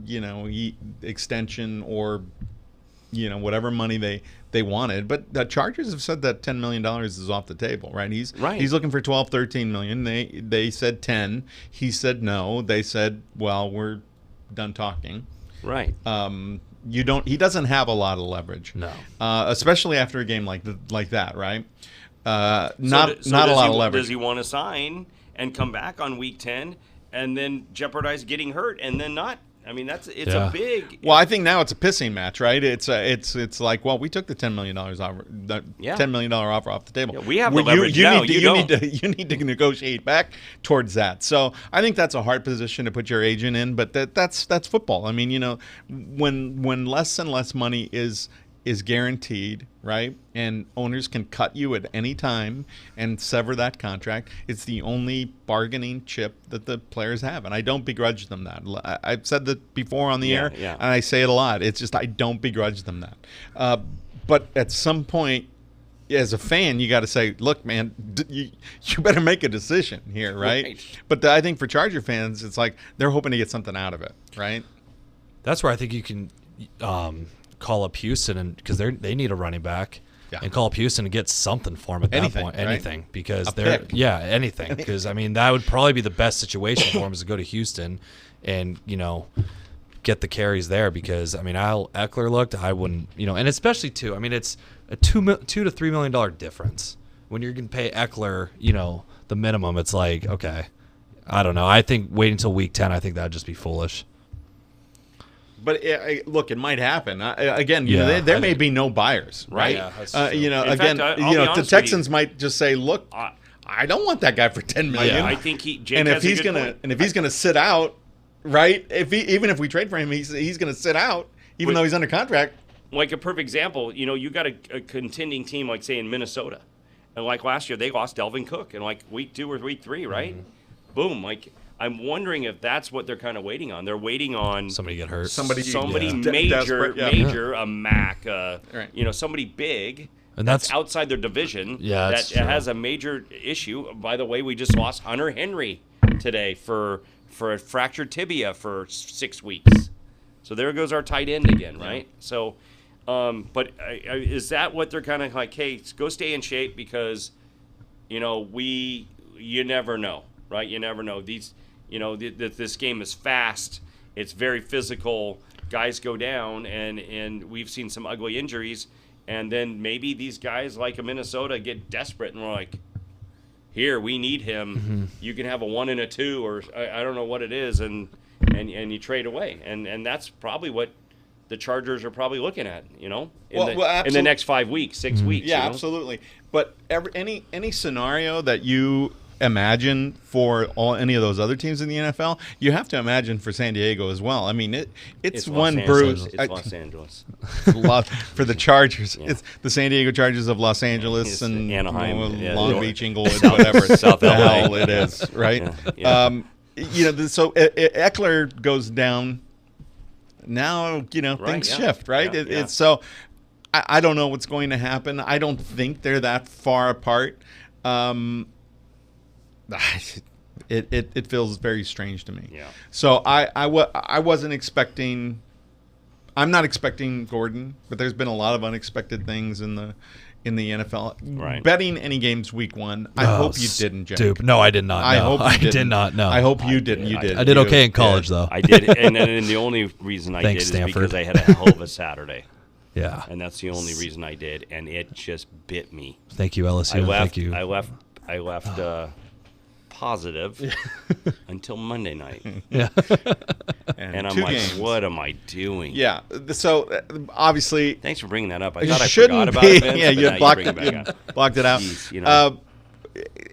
extension or whatever money they wanted. But the Chargers have said that $10 million is off the table, right? He's looking for 12, 13 million. They said 10. He said no. They said, well, we're done talking. Right. He doesn't have a lot of leverage. No. Especially after a game like that, right? Not a lot of leverage. Does he want to sign and come back on week 10 and then jeopardize getting hurt and then not? I mean, a big. Well, I think now it's a pissing match, right? It's like, well, we took the $10 million offer, $10 million offer off the table. Yeah, we have the leverage now. You need to negotiate back towards that. So I think that's a hard position to put your agent in, but that's football. I mean, when less and less money is guaranteed, right? And owners can cut you at any time and sever that contract. It's the only bargaining chip that the players have, and I don't begrudge them that. I've said that before on the air, and I say it a lot. It's just I don't begrudge them that. But at some point, as a fan, you got to say, look, man, you better make a decision here, right? But I think for Charger fans, it's like they're hoping to get something out of it, right? That's where I think you can call up Houston, and because they need a running back, and call up Houston and get something for him at that point, anything, right? because anything, because I mean that would probably be the best situation for him is to go to Houston, and get the carries there, because I mean how Eckler looked, I wouldn't, and especially too, I mean it's a $2 to $3 million difference when you're gonna pay Eckler, the minimum. It's like, okay, I don't know. I think waiting until week 10, I think that would just be foolish. But look, it might happen. Again, there may be no buyers, right? Yeah, that's In again, fact, I'll be honest the with Texans might just say, "Look, I don't want that guy for $10 million." I think Jake and has if he's a good gonna point. and if he's gonna sit out, right? Even if we trade for him, he's gonna sit out, even though he's under contract. Like a perfect example, you got a contending team like, say, in Minnesota. And like last year, they lost Delvin Cook in like week 2 or week 3, right? Mm-hmm. Boom. Like, I'm wondering if that's what they're kind of waiting on. They're waiting on Somebody get hurt. somebody yeah. major, Desperate, yeah. major, a Mac, Right. Somebody big. And That's that's outside their division. Yeah, that that's true. has a major issue. By the way, we just lost Hunter Henry today for a fractured tibia for 6 weeks. So there goes our tight end again, right? So, but is that what they're kind of like? Hey, go stay in shape because, you never know, right? You never know. These, this game is fast. It's very physical. Guys go down, and we've seen some ugly injuries. And then maybe these guys like a Minnesota get desperate, and we're like, here, we need him. Mm-hmm. You can have a 1 and a 2, or I don't know what it is, and you trade away. And that's probably what the Chargers are probably looking at, in the next 5 weeks, 6 weeks. Yeah, absolutely. But any scenario that you imagine for any of those other teams in the NFL, you have to imagine for San Diego as well. I mean, it's one Los bruise. Angeles. It's Los Angeles. For the Chargers, Yeah. It's the San Diego Chargers of Los Angeles It's and Anaheim, yeah. Long Beach, Inglewood, whatever South the LA. hell it is, right? Yeah. So Eckler goes down. Now things yeah. shift, right? Yeah, yeah. It's so. I don't know what's going to happen. I don't think they're that far apart. It feels very strange to me. Yeah. So I wasn't expecting. I'm not expecting Gordon, but there's been a lot of unexpected things in the NFL. Right. Betting any games week 1. I hope you didn't, Jake. Dupe. No, I did not. I No. hope you I didn't. did not. No. I hope you didn't. You did. I did You okay in college did. though. I did, and the only reason I Thanks, did is Stanford. because I had a hell of a Saturday, Yeah. and that's the only reason I did, and it just bit me. Thank you, LSU. I left. Thank you. I left positive until Monday night, Yeah. And I'm 2 like, games. what am I doing? Yeah. So obviously, Thanks for bringing that up. I it thought I shouldn't forgot about be. it. Vince, Yeah, but you now blocked bring it back it. up. Blocked it out. Jeez,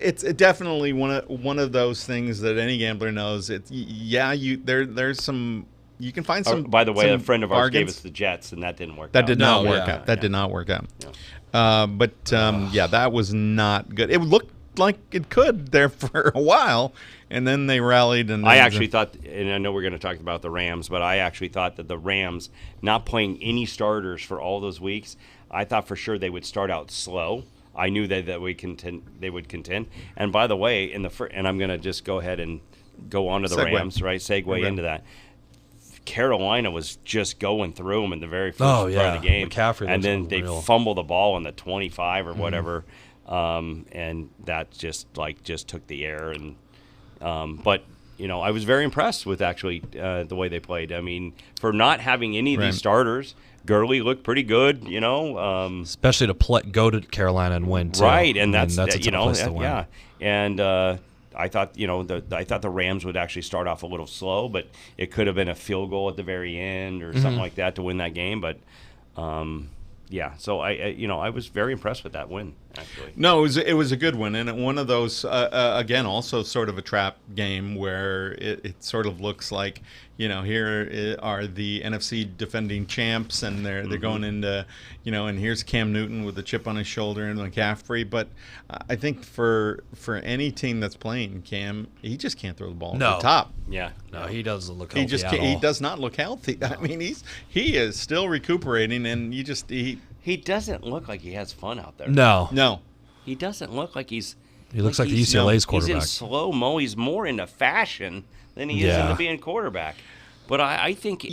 It's definitely one of those things that any gambler knows. There's some you can find some. By the way, some a friend of ours gave bargains. us the Jets, and that didn't work. That out. did not No, work yeah, out. That did not work out. Yeah. That was not good. It looked like it could there for a while, and then they rallied. And I actually thought, and I know we're going to talk about the Rams, but I actually thought that the Rams not playing any starters for all those weeks, I thought for sure they would start out slow. I knew that they would contend. And by the way, and I'm going to just go ahead and go on to the Segue. Rams, right? Segue into that. Carolina was just going through them in the very first Oh, part yeah. of the game, McCaffrey and looks then they unreal. fumble the ball on the 25 or whatever, and that just took the air. And but I was very impressed with actually the way they played. I mean, for not having any of Right. these starters, Gurley looked pretty good. Especially to go to Carolina and win too. Right, and I that's mean, that's a tough place to win. yeah. And I thought the Rams would actually start off a little slow, but it could have been a field goal at the very end or something like that to win that game. But yeah, so I was very impressed with that win actually. No, it was a good one, and one of those again also sort of a trap game where it sort of looks like here are the NFC defending champs, and they're going into and here's Cam Newton with a chip on his shoulder and McCaffrey, but I think for any team that's playing Cam, he just can't throw the ball at the top. Yeah, No, he doesn't look He healthy just at can't, all. he does not look healthy. I mean, he is still recuperating, and he doesn't look like he has fun out there. No. He doesn't look like he's. He looks like the he's- UCLA's He's quarterback. in slow mo. He's more into fashion than he is Yeah. into being quarterback. But I think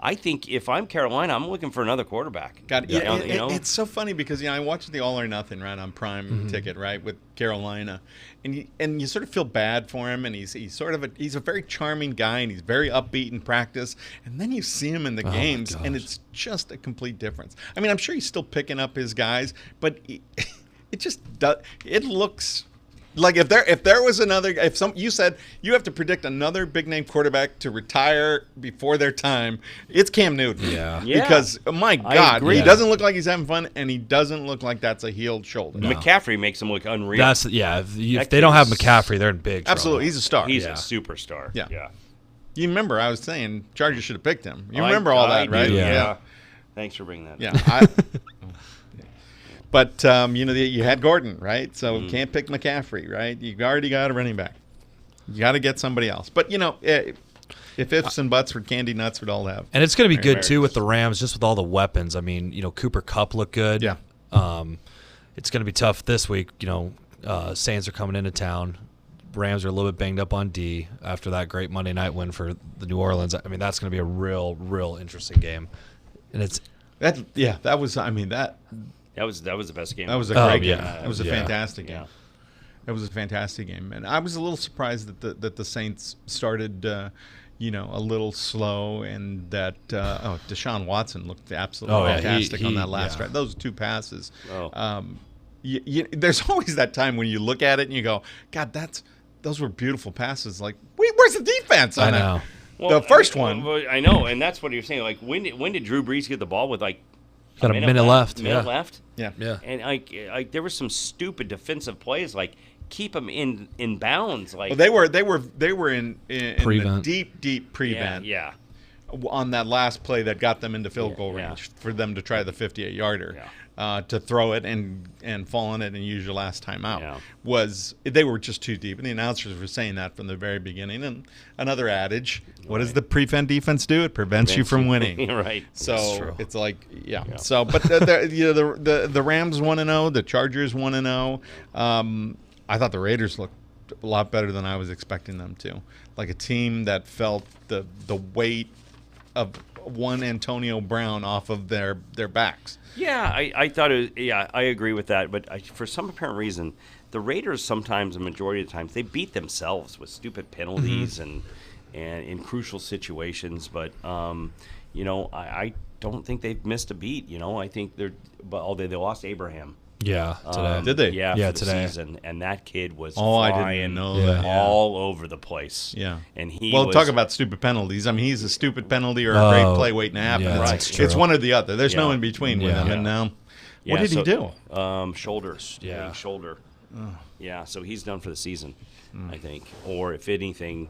I think if I'm Carolina, I'm looking for another quarterback. It's so funny because I watched the All or Nothing right on Prime Ticket right with Carolina, and you sort of feel bad for him, and he's a very charming guy, and he's very upbeat in practice, and then you see him in the games, and it's just a complete difference. I mean, I'm sure he's still picking up his guys, but it just does. It looks Like if there was another, you said you have to predict another big name quarterback to retire before their time, it's Cam Newton. Yeah. Yeah. Because my God, agree. he doesn't look like he's having fun, and he doesn't look like that's a healed shoulder. McCaffrey makes him look unreal. That's if That they don't have kid's- McCaffrey, they're in big trouble. Absolutely, he's a star. He's Yeah. a superstar. Yeah. Yeah. You remember I was saying Chargers should have picked him. You remember all that, I right? do, Yeah. Yeah. Thanks for bringing that. Yeah. But you had Gordon, right? So can't pick McCaffrey, right? You already got a running back. You got to get somebody else. But if ifs and buts were candy nuts, we'd all have. And it's going to be good Americans. too with the Rams, just with all the weapons. I mean, Cooper Kupp looked good. Yeah. It's going to be tough this week. Saints are coming into town. Rams are a little bit banged up on D after that great Monday night win for the New Orleans. I mean, that's going to be a real interesting game. And it's That was the best game. That was a great game. yeah. It was a Yeah. fantastic game. Yeah. It was a fantastic game, and I was a little surprised that the Saints started, a little slow, and that Deshaun Watson looked absolutely fantastic on that last drive. Those two passes. Oh. There's always that time when you look at it and you go, God, those were beautiful passes. Like, where's the defense on I that? know. The first one. I know, and that's what you're saying. Like, when did Drew Brees get the ball with Got a minute left. Minute Yeah. left. Yeah. Yeah. And there were some stupid defensive plays, like keep them in bounds. Like Well, they were in the Prevent. deep prevent. Yeah. On that last play that got them into field goal Yeah. range for them to try the 58-yarder. Yeah. To throw it and fall on it and use your last time out Yeah. they were just too deep, and the announcers were saying that from the very beginning. And another adage: what does the prevent defense do? It prevents you from winning. Right. So it's like So, but the Rams 1-0, the Chargers 1-0. I thought the Raiders looked a lot better than I was expecting them to. Like a team that felt the weight of one Antonio Brown off of their backs. Yeah, I thought it was, I agree with that. But for some apparent reason, the Raiders sometimes, the majority of the times, they beat themselves with stupid penalties and in crucial situations. But, I don't think they've missed a beat. I think although they lost Abraham. Yeah. Today. Did they? Yeah, Yeah, for the today. season. And that kid was I flying didn't know that. all over the place. Yeah. And he Well, was, talk about stupid penalties. I mean, he's a stupid penalty or a great play waiting to happen. yeah, it's, that's it's true. one or the other. There's no Yeah. in between with Yeah. him. And now, what Yeah, did he do? Shoulders. Yeah. Shoulder. Yeah, so he's done for the season, I think. Or if anything,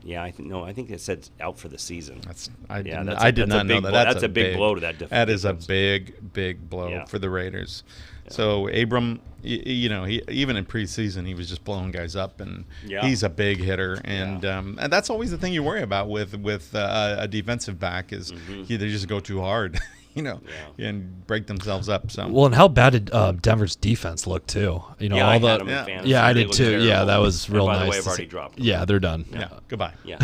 I think it said out for the season. I Yeah, did that's not a know big that. blow. That's That's a big blow to that That is a defense. big blow Yeah. for the Raiders. So Abram, he even in preseason he was just blowing guys up, and Yeah. he's a big hitter, and that's always the thing you worry about with a defensive back is they just go too hard, and break themselves up. So Well, and how bad did Denver's defense look too? I all had the him in fantasy. yeah, I They did looked too. Yeah, terrible. that was real and by nice. the way, to I've already see. dropped them. Yeah, they're done. yeah, goodbye. Yeah.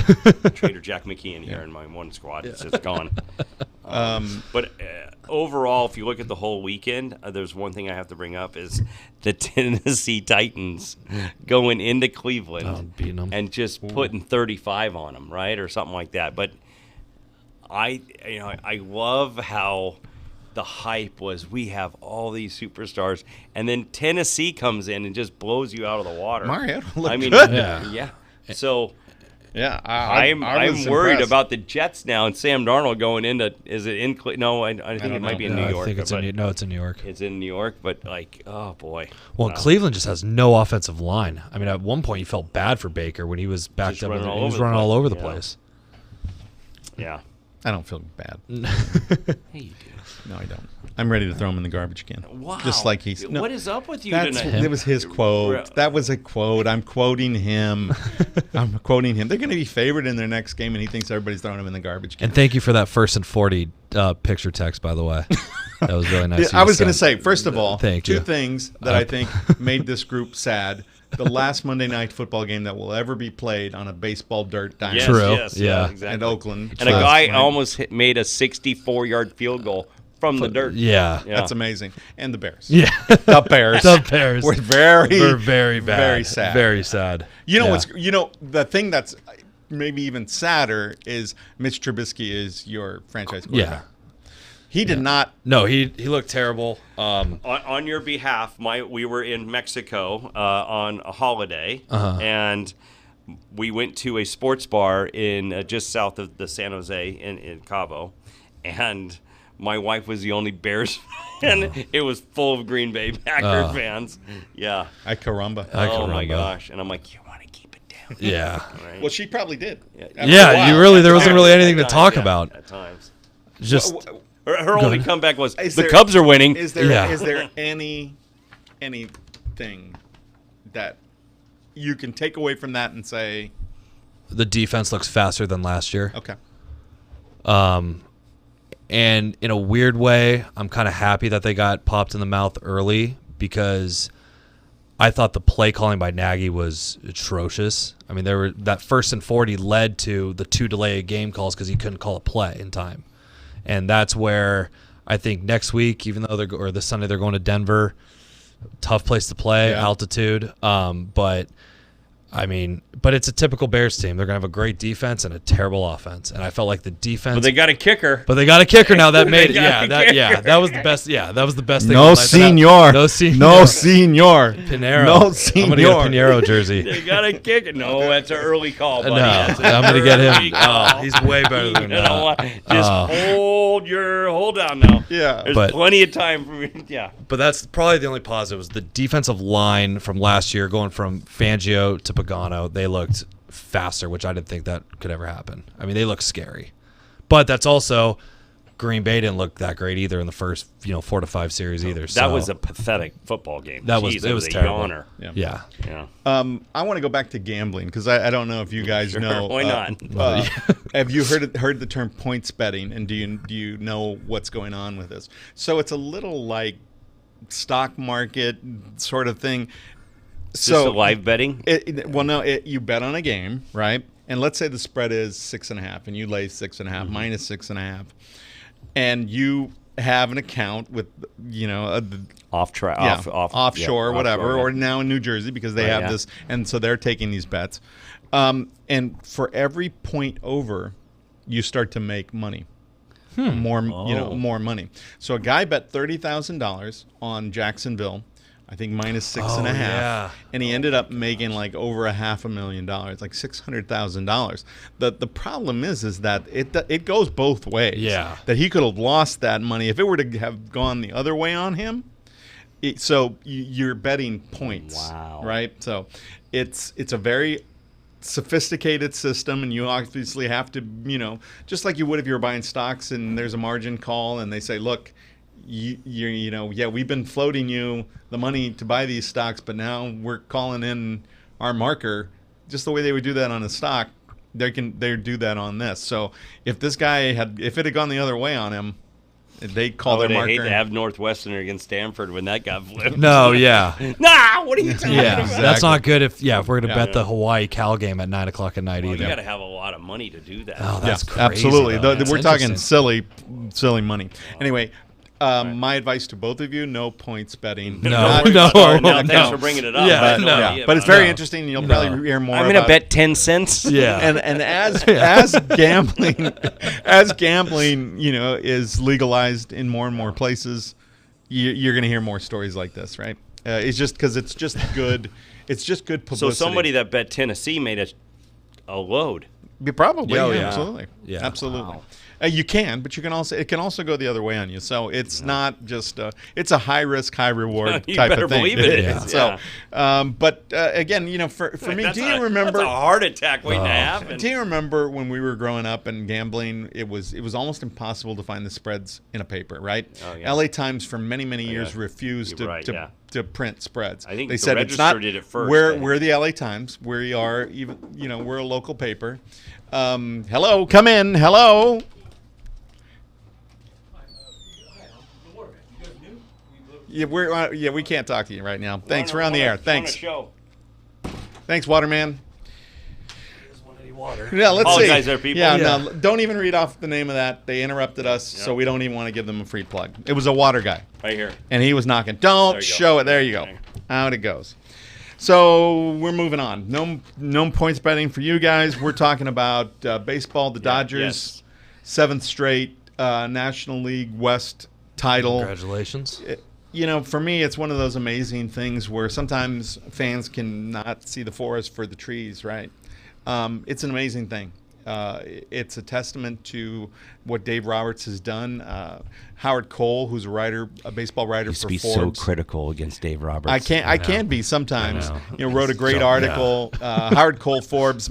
Trader Jack McKeon here in my one squad. It's just gone. But overall, if you look at the whole weekend, there's one thing I have to bring up is the Tennessee Titans going into Cleveland Beating them. and just putting 35 on them, right, or something like that. But I love how the hype was we have all these superstars, and then Tennessee comes in and just blows you out of the water. Mariota looked I mean, good. Yeah. So Yeah, I'm was worried impressed. about the Jets now and Sam Darnold going into. Is it in? No, I think don't it might know. be in No, New York. I think it's but it's in New York. It's in New York, but oh boy. Well, Cleveland just has no offensive line. I mean, at one point you felt bad for Baker when he was backed Just up. running all He was over the running all place. over the Yeah. place. Yeah. I don't feel bad. Hey, you do. No, I don't. I'm ready to throw him in the garbage can. Wow. Just like he's. No, What is up with you that's, tonight? it was his quote. That was a quote. I'm quoting him. I'm quoting him. They're going to be favored in their next game, and he thinks everybody's throwing him in the garbage can. And thank you for that 1st and 40 picture text, by the way. That was really nice. I was going to say, first of all, Thank two you. things that I think made this group sad. The last Monday night football game that will ever be played on a baseball dirt diamond Yes, True. yes, Yeah. exactly. in Oakland. And a guy Right? almost made a 64-yard field goal from the dirt. Yeah. Yeah. That's amazing. And the Bears. Yeah. The Bears. The Bears. We're very, We're very bad. very sad. Very sad. You know Yeah. what's the thing that's maybe even sadder is Mitch Trubisky is your franchise quarterback. He did not. No, he looked terrible. On your behalf, we were in Mexico on a holiday, and we went to a sports bar in just south of the San Jose in Cabo, and my wife was the only Bears fan. It was full of Green Bay Packer fans. Yeah. Ay caramba. Oh my gosh! And I'm like, you want to keep it down? Yeah. Right? Well, she probably did. Yeah, there wasn't really anything to talk about. At times. Just Her only comeback was, Is the there- Cubs are winning. Is there Yeah. is there anything that you can take away from that and say, the defense looks faster than last year. okay, And in a weird way, I'm kind of happy that they got popped in the mouth early because I thought the play calling by Nagy was atrocious. I mean, that 1st and 40 led to the 2 delay game calls because he couldn't call a play in time. And that's where I think next week, even though or this Sunday they're going to Denver, tough place to play, altitude. But it's a typical Bears team. They're going to have a great defense and a terrible offense. And I felt like the defense. But they got a kicker. But they got a kicker now. That made it. got a kicker. That was the best. Yeah, that was the best thing. no of the night. senior, No senior. no senior, Pinero. no senior. I'm gonna get a Pinero jersey. They got a kicker. No, that's an early call, buddy. No, That's an I'm gonna get early him. call. Oh, he's way better than You know that. what? Just hold down now. Yeah. There's But- plenty of time for me. Yeah. But that's probably the only positive was the defensive line from last year, going from Fangio to Pagano. They looked faster, which I didn't think that could ever happen. I mean, they look scary. But that's also Green Bay didn't look that great either in the first 4 to 5 series either. That was a pathetic football game. That Jeez, was a terrible. yawner. Yeah. Yeah. I want to go back to gambling because I don't know if you guys know. Why not? Have you heard the term points betting, and do you know what's going on with this? So it's a little like stock market sort of thing. Just a live betting? You bet on a game, right? And let's say the spread is 6.5, and you lay 6.5 minus 6.5, and you have an account with offshore, whatever, or now in New Jersey because they have this, and so they're taking these bets. And for every point over, you start to make money. More money. So a guy bet $30,000 on Jacksonville, I think minus 6.5, yeah. and he ended up making like over $500,000, like $600,000. The problem is that it goes both ways. Yeah. That he could have lost that money if it were to have gone the other way on him. So you're betting points. Wow. Right. So it's a very sophisticated system, and you obviously have to, just like you would if you were buying stocks and there's a margin call and they say, look, we've been floating you the money to buy these stocks, but now we're calling in our marker. Just the way they would do that on a stock, they do that on this. So if this guy if it had gone the other way on him, they call their marker. I hate to have Northwestern against Stanford when that got flipped. No, yeah. Nah, what are you talking Yeah, about? that's not good if we're going to bet the Hawaii Cal game at 9 o'clock at night You either. got to have a lot of money to do that. Oh, that's crazy. Absolutely. though. We're That's talking interesting. silly money. Anyway, my advice to both of you: no points betting. No. Thanks for bringing it up. Yeah, I had no. idea But it's about very it. interesting. You'll probably hear more. I'm going to about bet 10 cents. Yeah. And as gambling, is legalized in more and more places, you're going to hear more stories like this, right? It's just because it's just good. It's just good publicity. So somebody that bet Tennessee made a load. Probably, Oh, yeah, yeah. absolutely, Yeah. absolutely. Wow. You can, but it can also go the other way on you. So it's not just it's a high risk, high reward You type better of thing. believe it is, Yeah. So, but again, for me, That's do you That's remember? a heart attack waiting to happen. Do you remember when we were growing up and gambling? It was almost impossible to find the spreads in a paper, right? Oh, yeah. LA Times for many years refused You're right, yeah. to print spreads. I think they the said it's Register not. did it first, I We're think. we're the LA Times. We are even we're a local paper. Hello, come in. Hello. Yeah, we can't talk to you right now. Thanks, we're on the air. Thanks, thanks, Waterman. Yeah, let's see. Apologize there, people. Yeah, Yeah. no, don't even read off the name of that. They interrupted us, so we don't even want to give them a free plug. It was a water guy, Right here. and he was knocking. There Don't you go. show it. There you go. Out it goes. So we're moving on. No points betting for you guys. We're talking about baseball. The Dodgers, yes. 7th straight National League West title. Congratulations. For me, it's one of those amazing things where sometimes fans cannot see the forest for the trees, right? It's an amazing thing. It's a testament to what Dave Roberts has done. Howard Cole, who's a baseball writer for Forbes. Forbes. So critical against Dave Roberts. I can be sometimes. I know. Wrote a great article. Howard Cole, Forbes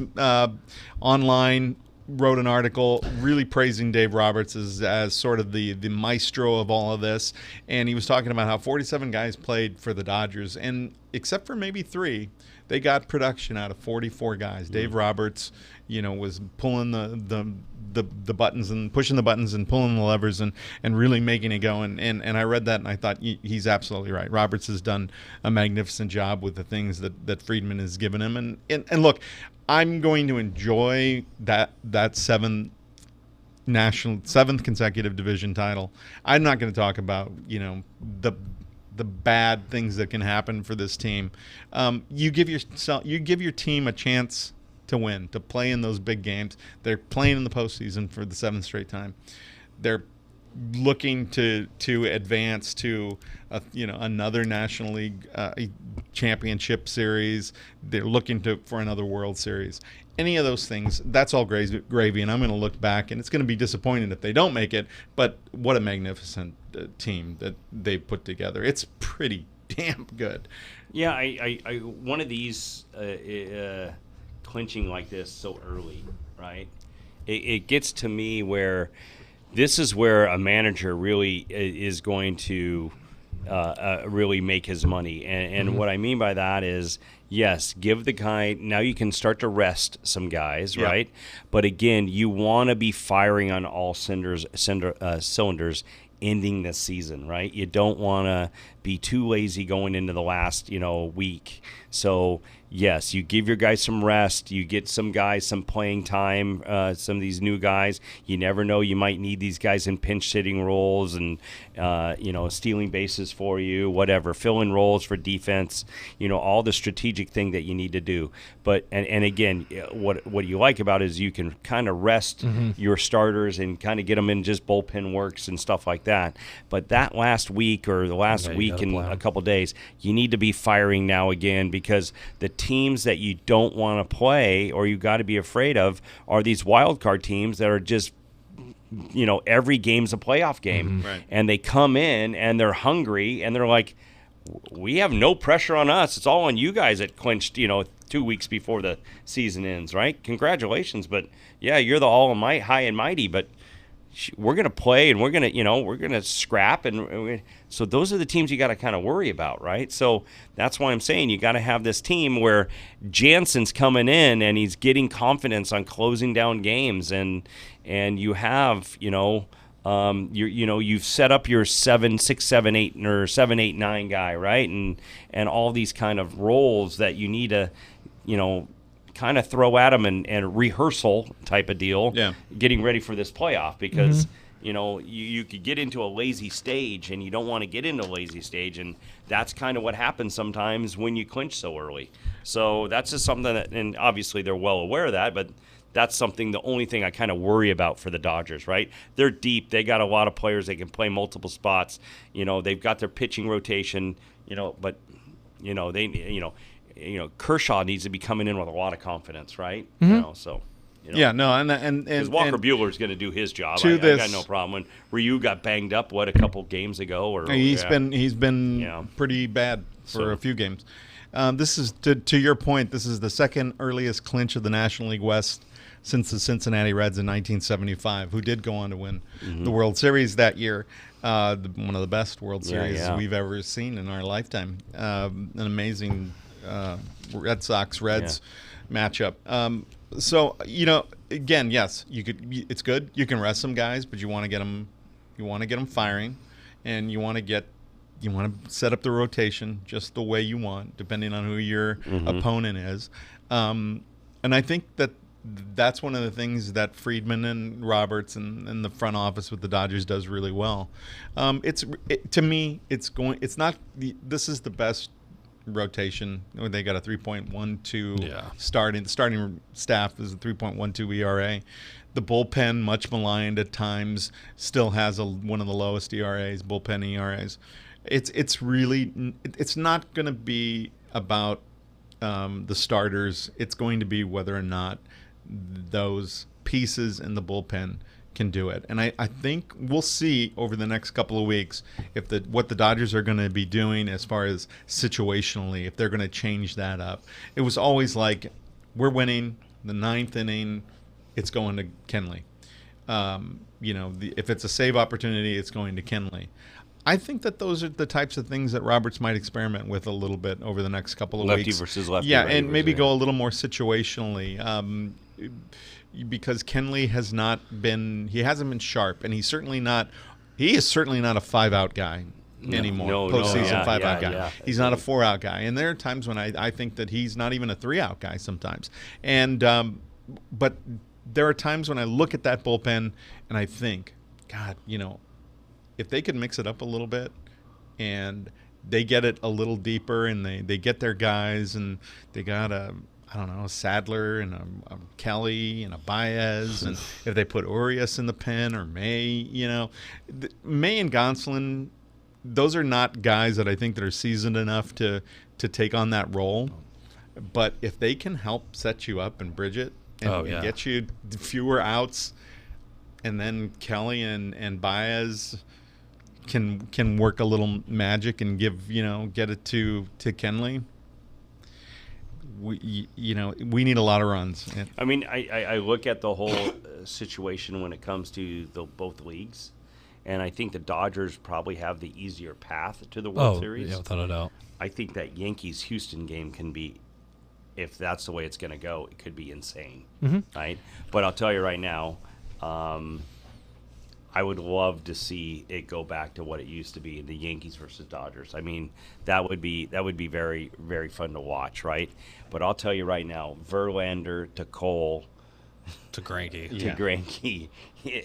online, wrote an article really praising Dave Roberts as sort of the maestro of all of this. And he was talking about how 47 guys played for the Dodgers, and except for maybe 3, they got production out of 44 guys. Dave Roberts, was pulling the buttons and pushing the buttons and pulling the levers and really making it go. And I read that and I thought he's absolutely right. Roberts has done a magnificent job with the things that Friedman has given him. And look, I'm going to enjoy that seventh consecutive division title. I'm not going to talk about the bad things that can happen for this team. You give your team a chance to win, to play in those big games. They're playing in the postseason for the 7th straight time. They're looking to advance to another National League championship series. They're looking for another World Series. Any of those things, that's all gravy, and I'm going to look back, and it's going to be disappointing if they don't make it, but what a magnificent team that they put together. It's pretty damn good. Yeah, I one of these clinching like this so early, right? It gets to me where this is where a manager really is going to really make his money. And what I mean by that is, yes, give the guy, now you can start to rest some guys, right? But again, you want to be firing on all cylinders ending the season, right? You don't want to be too lazy going into the last, week. So, yes, you give your guys some rest. You get some guys some playing time, some of these new guys. You never know. You might need these guys in pinch-hitting roles and, stealing bases for you, whatever, filling roles for defense, all the strategic thing that you need to do. But, and again, what you like about it is you can kind of rest your starters and kind of get them in just bullpen works and stuff like that. But that last week or the last week and a couple days, you need to be firing now again, because the teams that you don't want to play or you got to be afraid of are these wild card teams that are just, every game's a playoff game. Right. And they come in and they're hungry and they're like, we have no pressure on us. It's all on you guys that clinched, 2 weeks before the season ends, right? Congratulations. But yeah, you're the high and mighty, but we're going to play and we're going to scrap. And so those are the teams you got to kind of worry about, right? So that's why I'm saying you got to have this team where Jansen's coming in and he's getting confidence on closing down games, and you have, you've set up your 7, 6, 7, 8 or 7, 8, 9 guy, right? And all these kind of roles that you need to, kind of throw at them and rehearsal type of deal, getting ready for this playoff, because you could get into a lazy stage, and you don't want to get into a lazy stage, and that's kind of what happens sometimes when you clinch so early. So that's just something that, and obviously they're well aware of that, but that's something, the only thing I kind of worry about for the Dodgers, right? They're deep. They got a lot of players. They can play multiple spots. They've got their pitching rotation, but Kershaw needs to be coming in with a lot of confidence, right? So. Yeah, no, and because Walker Buehler's going to do his job. I got no problem. When Ryu got banged up, a couple games ago, or he's been pretty bad for a few games. This is to your point. This is the second earliest clinch of the National League West since the Cincinnati Reds in 1975, who did go on to win the World Series that year. One of the best World Series we've ever seen in our lifetime. An amazing Red Sox-Reds matchup. So again, yes, you could. It's good. You can rest some guys, but you want to get them. You want to get them firing, and you want to set up the rotation just the way you want, depending on who your opponent is. And I think that's one of the things that Friedman and Roberts and the front office with the Dodgers does really well. To me, it's not. This is the best rotation. They got a 3.12 starting. The starting staff is a 3.12 ERA. The bullpen, much maligned at times, still has one of the lowest ERAs, bullpen ERAs. It's not going to be about the starters. It's going to be whether or not those pieces in the bullpen can do it. And I think we'll see over the next couple of weeks if what the Dodgers are going to be doing as far as situationally, if they're going to change that up. It was always like, we're winning the ninth inning, it's going to Kenley. If it's a save opportunity, it's going to Kenley. I think that those are the types of things that Roberts might experiment with a little bit over the next couple of lefty weeks. Versus lefty. Yeah, and maybe go a little more situationally. Because Kenley hasn't been sharp, and he is certainly not a 5-out guy anymore. Postseason 5-out guy. Yeah. He's not a 4-out guy. And there are times when I think that he's not even a 3-out guy sometimes. And but there are times when I look at that bullpen and I think, God, if they could mix it up a little bit and they get it a little deeper and they get their guys and they got a Sadler and a Kelly and a Baez, and if they put Urias in the pen or May, May and Gonsolin, those are not guys that I think that are seasoned enough to take on that role. But if they can help set you up and bridge it and get you fewer outs, and then Kelly and Baez can work a little magic and get it to Kenley. We need a lot of runs. I mean, I look at the whole situation when it comes to both leagues, and I think the Dodgers probably have the easier path to the World Series. Yeah, without a doubt. I think that Yankees-Houston game can be, if that's the way it's going to go, it could be insane, right? But I'll tell you right now, I would love to see it go back to what it used to be, the Yankees versus Dodgers. I mean, that would be very, very fun to watch, right? But I'll tell you right now, Verlander to Cole to Greinke, Greinke,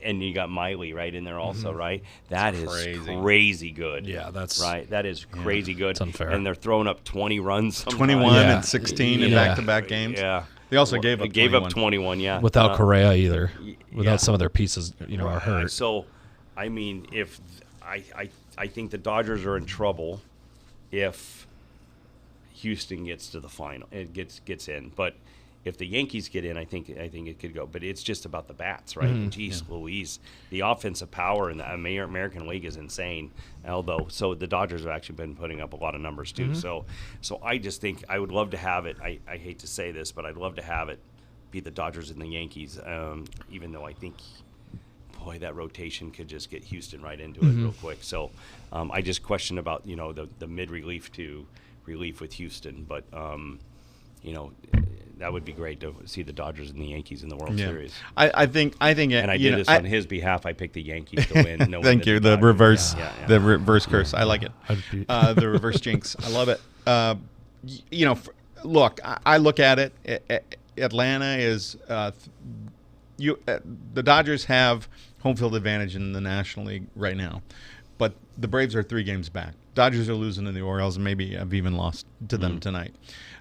and you got Miley right in there also, right? That is crazy good. Yeah, that's right. That is crazy good. It's unfair. And they're throwing up 20 runs. Sometimes. 21 and 16 in back-to-back games. Yeah. They also gave up 21, yeah. Without Correa either. Without some of their pieces, are hurt. So, I mean, if I think the Dodgers are in trouble if Houston gets to the final, it gets in. But if the Yankees get in, I think it could go. But it's just about the bats, right? Jeez Louise, the offensive power in the American League is insane. So the Dodgers have actually been putting up a lot of numbers too. So I just think I would love to have it. I hate to say this, but I'd love to have it be the Dodgers and the Yankees. Even though I think, boy, that rotation could just get Houston right into it real quick. So I just question about the mid relief to relief with Houston, but that would be great to see the Dodgers and the Yankees in the World Series. I think, and I did this on his behalf. I picked the Yankees to win. Thank you. The reverse, the reverse curse. I like it. The reverse jinx. I love it. Look, I look at it. Atlanta is the Dodgers have home field advantage in the National League right now, but the Braves are 3 games back. Dodgers are losing to the Orioles, and maybe have even lost to them tonight.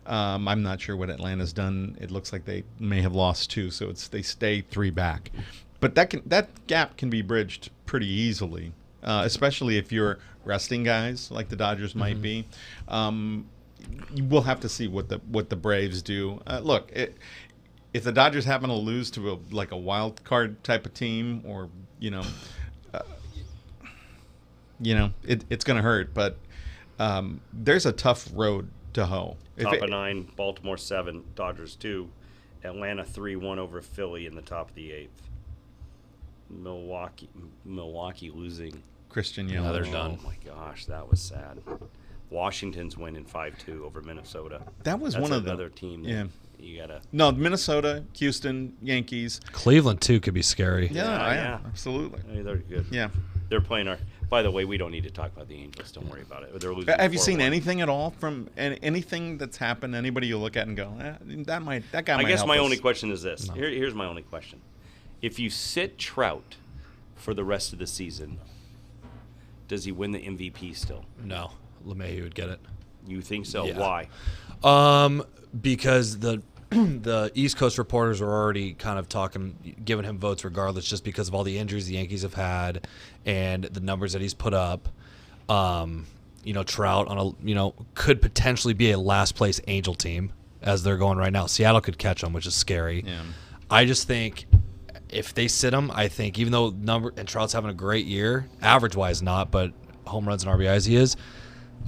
I'm not sure what Atlanta's done. It looks like they may have lost 2, so they stay 3 back. But that gap can be bridged pretty easily, especially if you're resting guys like the Dodgers might be. We'll have to see what the Braves do. Look, if the Dodgers happen to lose to a wild card type of team, or it's going to hurt. But there's a tough road to hoe. Top of 9, Baltimore 7, Dodgers 2, Atlanta 3-1 over Philly in the top of the 8th. Milwaukee losing. Christian Yelich. Yeah, they're done. Oh my gosh, that was sad. Washington's winning 5-2 over Minnesota. That's one of the other team. Yeah. You gotta. No, Minnesota, Houston, Yankees. Cleveland too could be scary. Yeah, absolutely. They're good. Yeah. They're playing our. By the way, we don't need to talk about the Angels. Don't worry about it. They're losing. Have you seen 4-1. anything at all from anything that's happened? Anybody you look at and go, that guy might I guess help my us. only question is this. No. Here's my only question. If you sit Trout for the rest of the season, does he win the MVP still? No, LeMahieu would get it. You think so? Yeah. Why? Because the the East Coast reporters are already kind of giving him votes regardless, just because of all the injuries the Yankees have had and the numbers that he's put up. Trout could potentially be a last place Angel team as they're going right now. Seattle could catch him, which is scary. Yeah. I just think if they sit him, I think even though Trout's having a great year, average wise not, but home runs and RBIs he is,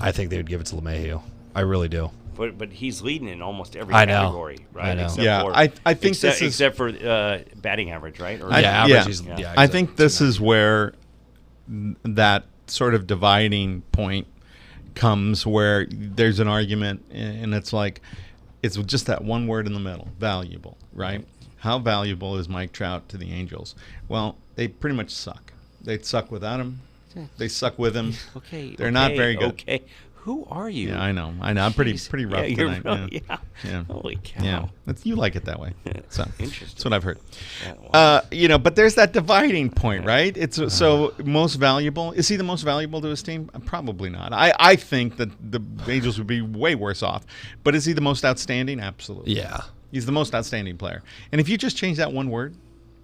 I think they would give it to LeMahieu. I really do. But he's leading in almost every I know. category, right? I know. I think except for batting average, right? Or average. Yeah. I think this is where that sort of dividing point comes, where there's an argument, and it's like it's just that one word in the middle: valuable, right? How valuable is Mike Trout to the Angels? Well, they pretty much suck. They suck without him. They suck with him. They're not very good. Okay. Who are you? Yeah, I know. I'm pretty rough tonight. Really, yeah. Holy cow. Yeah. You like it that way. So Interesting. that's what I've heard. Yeah, wow. But there's that dividing point, right? It's so most valuable. Is he the most valuable to his team? Probably not. I think that the Angels would be way worse off. But is he the most outstanding? Absolutely. Yeah. He's the most outstanding player. And if you just change that one word,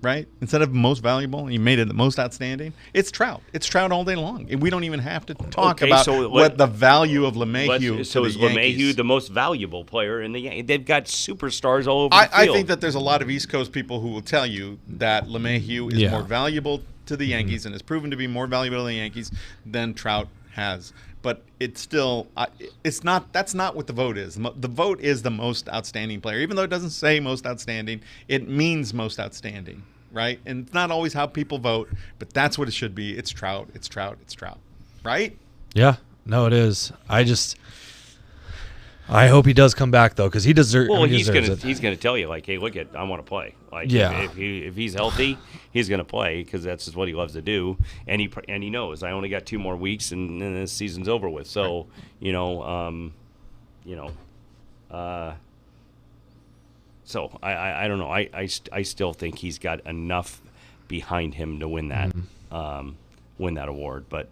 right, instead of most valuable, and you made it the most outstanding, it's Trout. It's Trout all day long. And we don't even have to talk about what the value of LeMahieu So is to the Yankees. LeMahieu the most valuable player in the Yankees? They've got superstars all over the I field. think that there's a lot of East Coast people who will tell you that LeMahieu is more valuable to the Yankees and has proven to be more valuable to the Yankees than Trout has. But it's still, it's not. That's not what the vote is. The vote is the most outstanding player, even though it doesn't say most outstanding. It means most outstanding, right? And it's not always how people vote, but that's what it should be. It's Trout. It's Trout. It's Trout, right? Yeah. No, it is. I hope he does come back though, because he deserves. Well, he's gonna tell you like, hey, look at, I want to play. Like, Yeah. if he's healthy, he's gonna play because that's just what he loves to do, and he knows I only got 2 more weeks and then this season's over with. So so I don't know. I still think he's got enough behind him to win that award, but.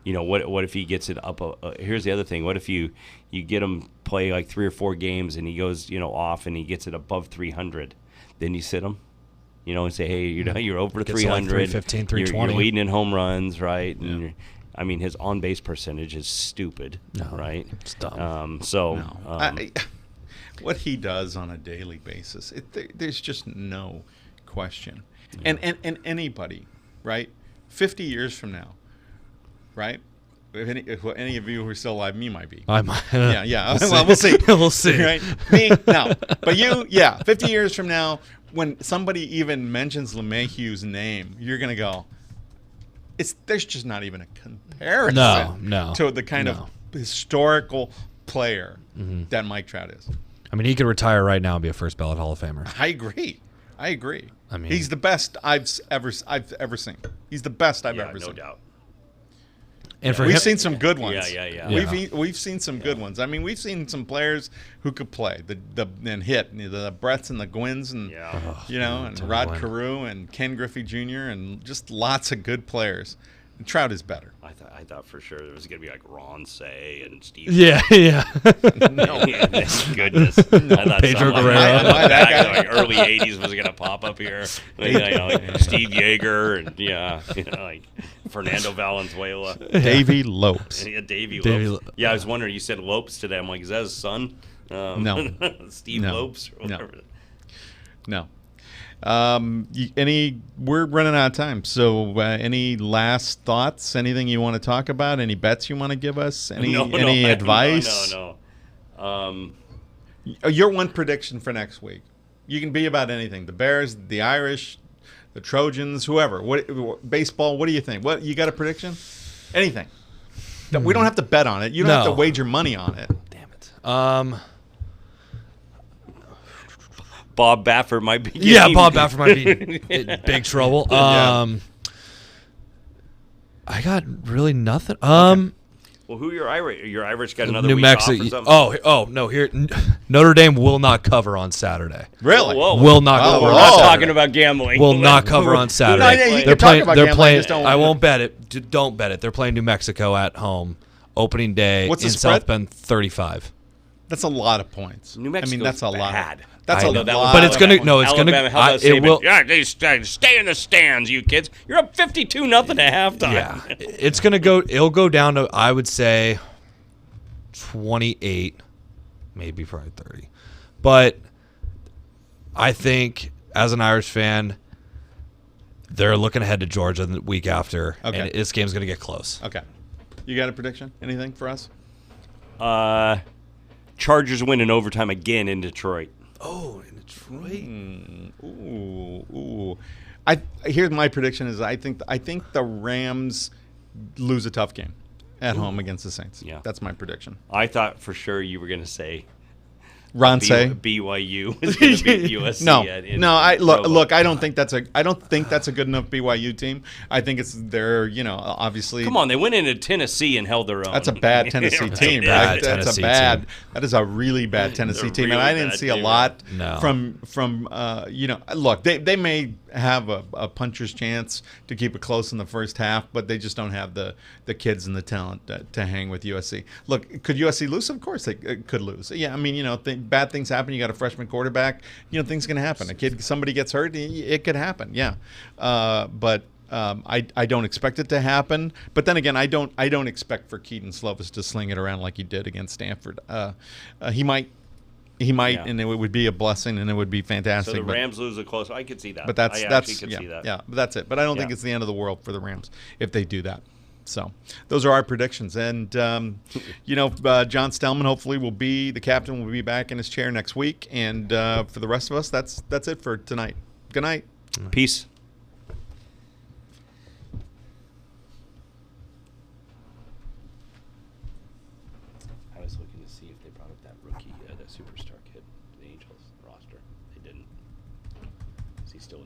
What if he gets it up? Here's the other thing. What if you get him play like 3 or 4 games and he goes off and he gets it above 300? Then you sit him, and say, hey, you're over 300. Like 315, 320. You're leading in home runs, right? Yeah. And his on base percentage is stupid, right? It's dumb. What he does on a daily basis, there's just no question. Yeah. And anybody, right? 50 years from now. Right? If any of you who are still alive, me might be. I might. Yeah. We'll see. We'll see. Right? Me, no. But you, 50 years from now, when somebody even mentions LeMahieu's name, you're going to go, there's just not even a comparison to the kind of historical player that Mike Trout is. I mean, he could retire right now and be a first ballot Hall of Famer. I agree. I mean, he's the best I've ever seen. He's the best I've ever seen. No doubt. And we've seen some good ones. Yeah. We've seen some good ones. I mean, we've seen some players who could play and hit the Bretts and the Gwynns and and Rod Carew and Ken Griffey Jr. and just lots of good players. And Trout is better. I thought for sure there was going to be like Ron Say and Steve. Yeah. No, thank goodness. I thought Pedro someone Guerrero. back like early '80s was going to pop up here. Like Steve Yeager and like Fernando Valenzuela, Davey Lopes. Yeah, Davey Lopes. I was wondering. You said Lopes today. I'm like, is that his son? No, Steve Lopes or whatever. No. We're running out of time. So, any last thoughts? Anything you want to talk about? Any bets you want to give us? Any advice? No. Your one prediction for next week. You can be about anything. The Bears, the Irish, the Trojans, whoever. Baseball. What do you think? What you got a prediction? Anything. We don't have to bet on it. You don't have to wager money on it. Damn it. Bob Baffert might be. Yeah, Bob Baffert might be in big trouble. I got really nothing. Well, who your Irish? Your Irish got another New week Mexico. off or something? Oh no! Here, Notre Dame will not cover on Saturday. Really? Whoa. Will not cover. We're on not Saturday. talking about gambling. Will not cover on Saturday. They're playing. I won't bet it. Don't bet it. They're playing New Mexico at home, opening day. What's the in spread? South Bend, 35. That's a lot of points. New Mexico's that's a lot. bad. That's I a know lot. that was- but it's gonna- no, it's gonna- Alabama, how about it Saban? will- Yeah, they stay in the stands, you kids. You're up 52-0 at halftime. Yeah, it's gonna go. It'll go down to, I would say, 28, maybe probably 30. But I think, as an Irish fan, they're looking ahead to Georgia the week after, Okay. and this game's gonna get close. Okay. You got a prediction? Anything for us? Chargers win in overtime again in Detroit. Oh, in Detroit. Ooh. Here's my prediction: is I think the Rams lose a tough game at home against the Saints. Yeah. That's my prediction. I thought for sure you were going to say Ron say BYU is going to beat USC. No. Provo. Look. I don't think that's a good enough BYU team. I think it's they're obviously. Come on, they went into Tennessee and held their own. That's a bad Tennessee team, bad right? That's Tennessee a bad. team. That is a really bad Tennessee They're team, and really I didn't bad see a team, lot No. from. Look, they may have a puncher's chance to keep it close in the first half, but they just don't have the kids and the talent to hang with USC. Look, could USC lose? Of course they could lose. Yeah, I mean, bad things happen. You got a freshman quarterback. Things can happen. Somebody gets hurt. It could happen. Yeah, but. I don't expect it to happen, but then again, I don't expect for Keaton Slovis to sling it around like he did against Stanford. He might, Yeah. and it would be a blessing, and it would be So fantastic. the Rams lose a close. I could see that. but that's I actually could yeah, see that. yeah, but that's it. But I don't think Yeah. it's the end of the world for the Rams if they do that. So those are our predictions, and John Stelman hopefully the captain will be back in his chair next week, and for the rest of us, that's it for tonight. Good night. Peace. I was looking to see if they brought up that rookie, that superstar kid, the Angels roster. They didn't. Is he still in